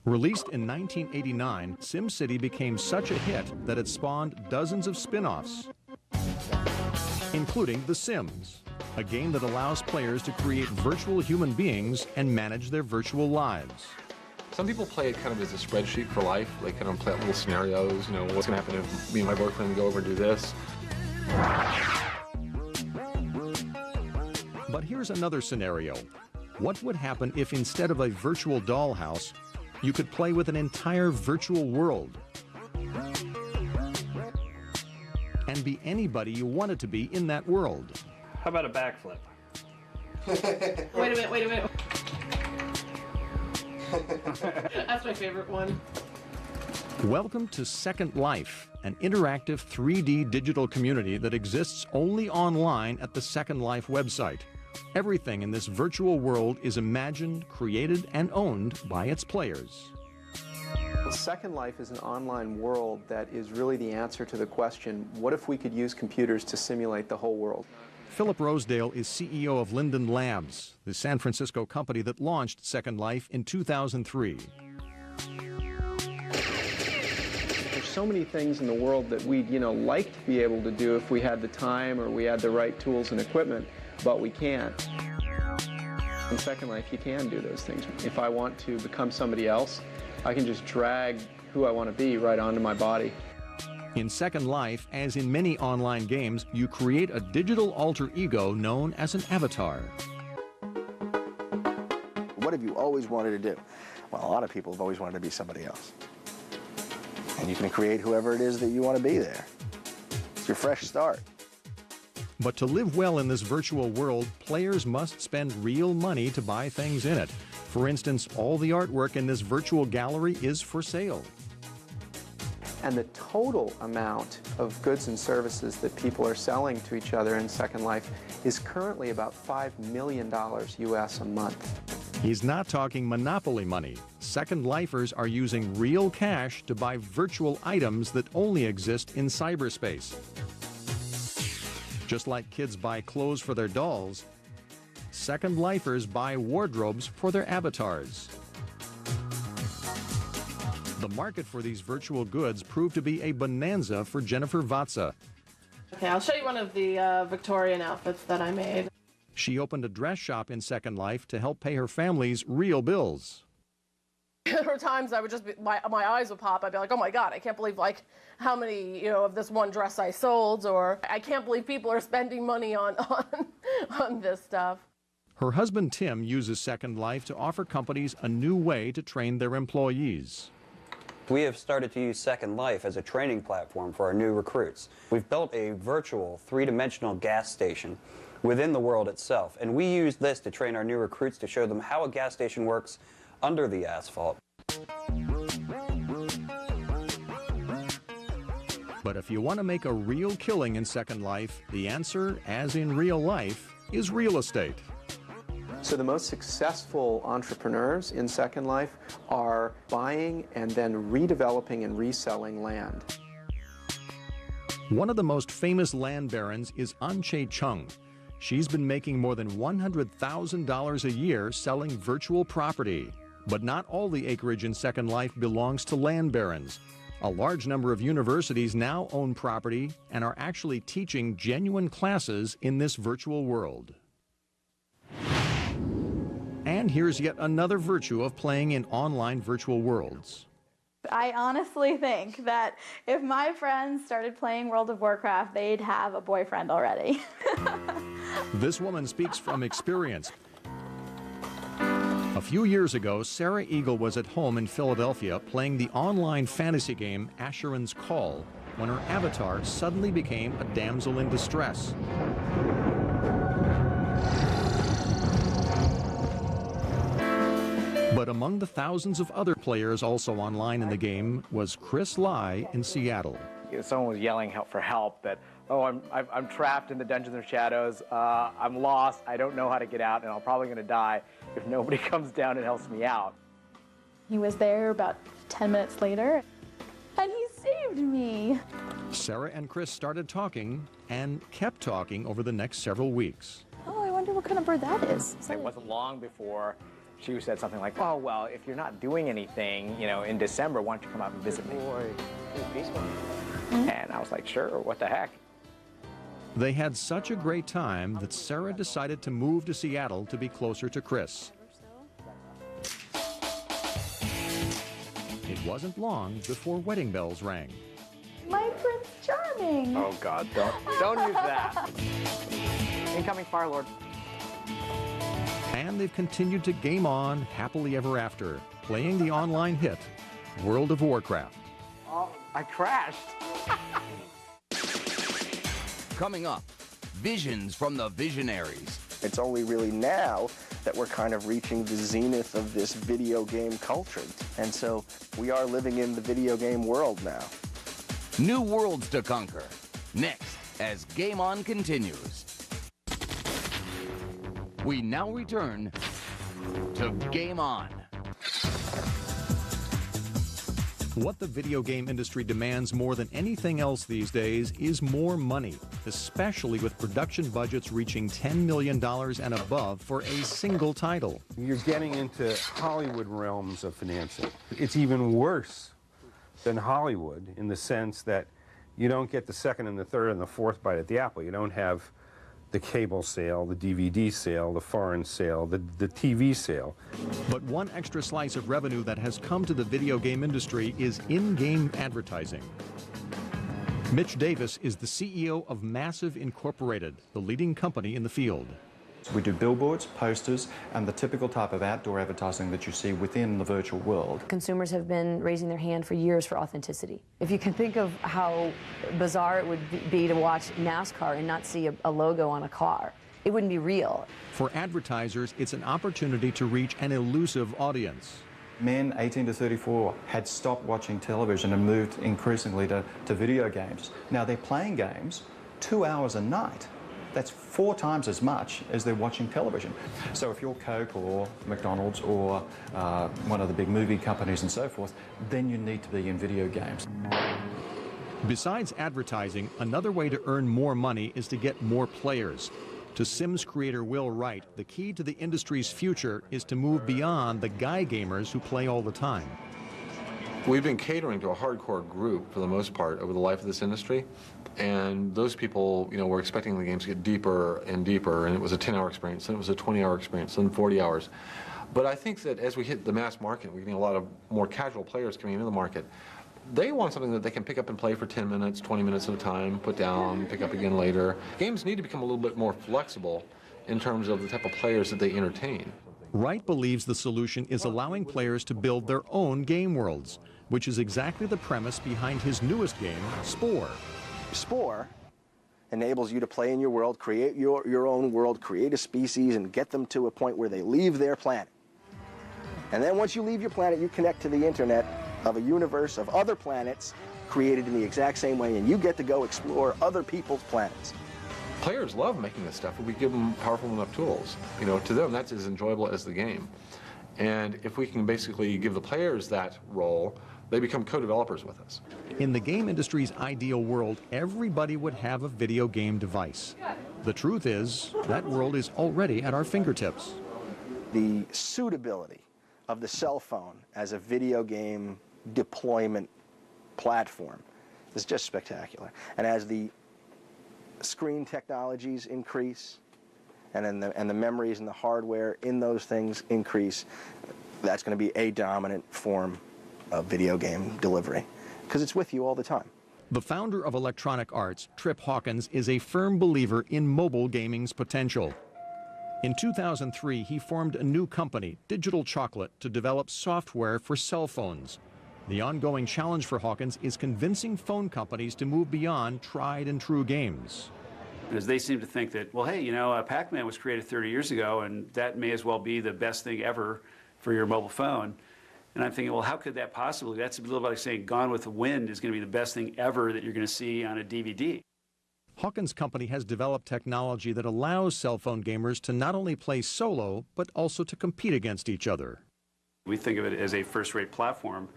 Released in 1989, SimCity became such a hit that it spawned dozens of spin-offs, including The Sims, a game that allows players to create virtual human beings and manage their virtual lives. Some people play it kind of as a spreadsheet for life. They kind of play out little scenarios, what's going to happen if me and my boyfriend go over and do this. But here's another scenario. What would happen if instead of a virtual dollhouse, you could play with an entire virtual world and be anybody you wanted to be in that world? How about a backflip? Wait a minute. That's my favorite one. Welcome to Second Life, an interactive 3D digital community that exists only online at the Second Life website. Everything in this virtual world is imagined, created, and owned by its players. Second Life is an online world that is really the answer to the question, what if we could use computers to simulate the whole world? Philip Rosedale is CEO of Linden Labs, the San Francisco company that launched Second Life in 2003. There's so many things in the world that we'd, like to be able to do if we had the time or we had the right tools and equipment, but we can't. In Second Life, you can do those things. If I want to become somebody else, I can just drag who I want to be right onto my body. In Second Life, as in many online games, you create a digital alter ego known as an avatar. What have you always wanted to do? Well, a lot of people have always wanted to be somebody else. And you can create whoever it is that you want to be there. It's your fresh start. But to live well in this virtual world, players must spend real money to buy things in it. For instance, all the artwork in this virtual gallery is for sale. And the total amount of goods and services that people are selling to each other in Second Life is currently about $5 million US a month. He's not talking monopoly money. Second Lifers are using real cash to buy virtual items that only exist in cyberspace. Just like kids buy clothes for their dolls, Second Lifers buy wardrobes for their avatars. The market for these virtual goods proved to be a bonanza for Jennifer Vatsa. Okay, I'll show you one of the Victorian outfits that I made. She opened a dress shop in Second Life to help pay her family's real bills. There were times I would just be, my eyes would pop. I'd be like, oh my God, I can't believe how many, of this one dress I sold, or I can't believe people are spending money on this stuff. Her husband Tim uses Second Life to offer companies a new way to train their employees. We have started to use Second Life as a training platform for our new recruits. We've built a virtual three-dimensional gas station within the world itself, and we use this to train our new recruits to show them how a gas station works under the asphalt. But if you want to make a real killing in Second Life, the answer, as in real life, is real estate. So the most successful entrepreneurs in Second Life are buying and then redeveloping and reselling land. One of the most famous land barons is An-Che Chung. She's been making more than $100,000 a year selling virtual property. But not all the acreage in Second Life belongs to land barons. A large number of universities now own property and are actually teaching genuine classes in this virtual world. And here's yet another virtue of playing in online virtual worlds. I honestly think that if my friends started playing World of Warcraft, they'd have a boyfriend already. This woman speaks from experience. A few years ago, Sarah Eagle was at home in Philadelphia playing the online fantasy game Asheron's Call when her avatar suddenly became a damsel in distress. But among the thousands of other players also online in the game was Chris Lai in Seattle. Someone was yelling for help that, oh, I'm trapped in the Dungeons of Shadows, I'm lost, I don't know how to get out, and I'm probably going to die if nobody comes down and helps me out. He was there about 10 minutes later, and he saved me. Sarah and Chris started talking and kept talking over the next several weeks. Oh, I wonder what kind of bird that is. It wasn't long before she said something like, oh, well, if you're not doing anything, in December, why don't you come out and visit me? And I was like, sure, what the heck? They had such a great time that Sarah decided to move to Seattle to be closer to Chris. It wasn't long before wedding bells rang. My Prince Charming. Oh, God, don't use that. Incoming Fire Lord. And they've continued to game on happily ever after, playing the online hit, World of Warcraft. Oh, I crashed. Coming up, visions from the visionaries. It's only really now that we're kind of reaching the zenith of this video game culture. And so we are living in the video game world now. New worlds to conquer. Next, as Game On continues. We now return to Game On. What the video game industry demands more than anything else these days is more money, especially with production budgets reaching $10 million and above for a single title. You're getting into Hollywood realms of financing. It's even worse than Hollywood in the sense that you don't get the second and the third and the fourth bite at the apple. You don't have the cable sale, the DVD sale, the foreign sale, the TV sale. But one extra slice of revenue that has come to the video game industry is in-game advertising. Mitch Davis is the CEO of Massive Incorporated, the leading company in the field. We do billboards, posters, and the typical type of outdoor advertising that you see within the virtual world. Consumers have been raising their hand for years for authenticity. If you can think of how bizarre it would be to watch NASCAR and not see a logo on a car, it wouldn't be real. For advertisers, it's an opportunity to reach an elusive audience. Men 18 to 34 had stopped watching television and moved increasingly to video games. Now they're playing games 2 hours a night. That's 4 times as much as they're watching television. So if you're Coke or McDonald's or one of the big movie companies and so forth, then you need to be in video games. Besides advertising, another way to earn more money is to get more players. To Sims creator Will Wright, the key to the industry's future is to move beyond the guy gamers who play all the time. We've been catering to a hardcore group for the most part over the life of this industry, and those people, were expecting the games to get deeper and deeper, and it was a 10-hour experience, then it was a 20-hour experience, then 40 hours. But I think that as we hit the mass market, we're getting a lot of more casual players coming into the market. They want something that they can pick up and play for 10 minutes, 20 minutes at a time, put down, pick up again later. Games need to become a little bit more flexible in terms of the type of players that they entertain. Wright believes the solution is allowing players to build their own game worlds, which is exactly the premise behind his newest game, Spore. Spore enables you to play in your world, create your own world, create a species, and get them to a point where they leave their planet. And then once you leave your planet, you connect to the internet of a universe of other planets created in the exact same way, and you get to go explore other people's planets. Players love making this stuff if we give them powerful enough tools. You know, to them, that's as enjoyable as the game. And if we can basically give the players that role, they become co-developers with us. In the game industry's ideal world, everybody would have a video game device. The truth is, that world is already at our fingertips. The suitability of the cell phone as a video game deployment platform is just spectacular. And as the screen technologies increase, and the memories and the hardware in those things increase, that's going to be a dominant form of video game delivery, because it's with you all the time. The founder of Electronic Arts, Trip Hawkins, is a firm believer in mobile gaming's potential. In 2003, he formed a new company, Digital Chocolate, to develop software for cell phones. The ongoing challenge for Hawkins is convincing phone companies to move beyond tried and true games. Because they seem to think that, well, hey, you know, Pac-Man was created 30 years ago, and that may as well be the best thing ever for your mobile phone. And I'm thinking, well, how could that possibly? That's a little like saying Gone with the Wind is going to be the best thing ever that you're going to see on a DVD. Hawkins' company has developed technology that allows cell phone gamers to not only play solo, but also to compete against each other. We think of it as a first-rate platform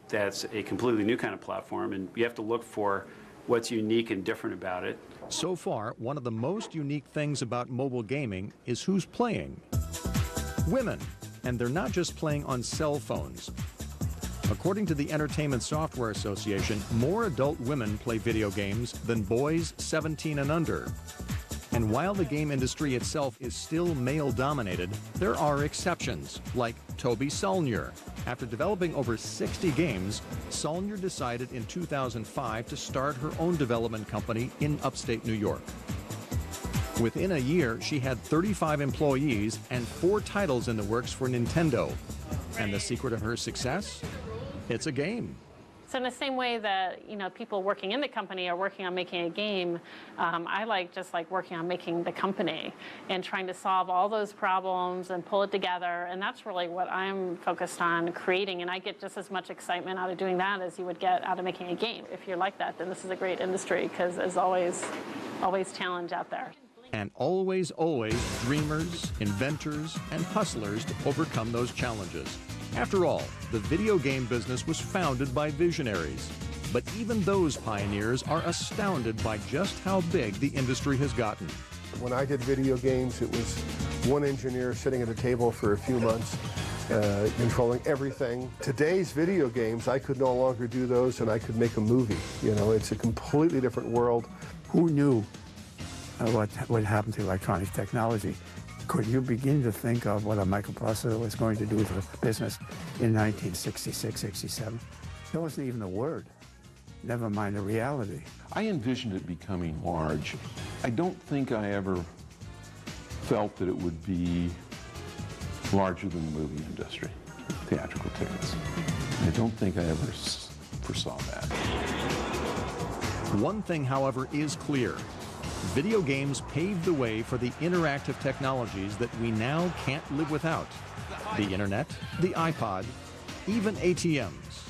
that's a completely new kind of platform, and you have to look for what's unique and different about it. So far, one of the most unique things about mobile gaming is who's playing. Women. And they're not just playing on cell phones. According to the Entertainment Software Association, more adult women play video games than boys 17 and under. And while the game industry itself is still male-dominated, there are exceptions, like Toby Solnier. After developing over 60 games, Solnier decided in 2005 to start her own development company in upstate New York. Within a year, she had 35 employees and 4 titles in the works for Nintendo. And the secret of her success? It's a game. So in the same way that, you know, people working in the company are working on making a game, I like working on making the company and trying to solve all those problems and pull it together. And that's really what I'm focused on creating. And I get just as much excitement out of doing that as you would get out of making a game. If you're like that, then this is a great industry, because there's always challenge out there. And always, always dreamers, inventors, and hustlers to overcome those challenges. After all, the video game business was founded by visionaries. But even those pioneers are astounded by just how big the industry has gotten. When I did video games, it was one engineer sitting at a table for a few months, controlling everything. Today's video games, I could no longer do those, and I could make a movie. You know, it's a completely different world. Who knew what would happen to electronic technology? Could you begin to think of what a microprocessor was going to do to the business in 1966, 67? There wasn't even a word, never mind a reality. I envisioned it becoming large. I don't think I ever felt that it would be larger than the movie industry, theatrical tickets. I don't think I ever foresaw that. One thing, however, is clear. Video games paved the way for the interactive technologies that we now can't live without. The internet, the iPod, even ATMs.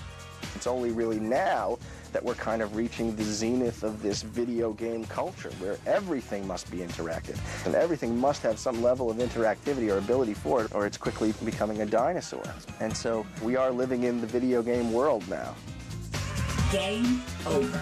It's only really now that we're kind of reaching the zenith of this video game culture, where everything must be interactive, and everything must have some level of interactivity or ability for it, or it's quickly becoming a dinosaur. And so we are living in the video game world now. Game over.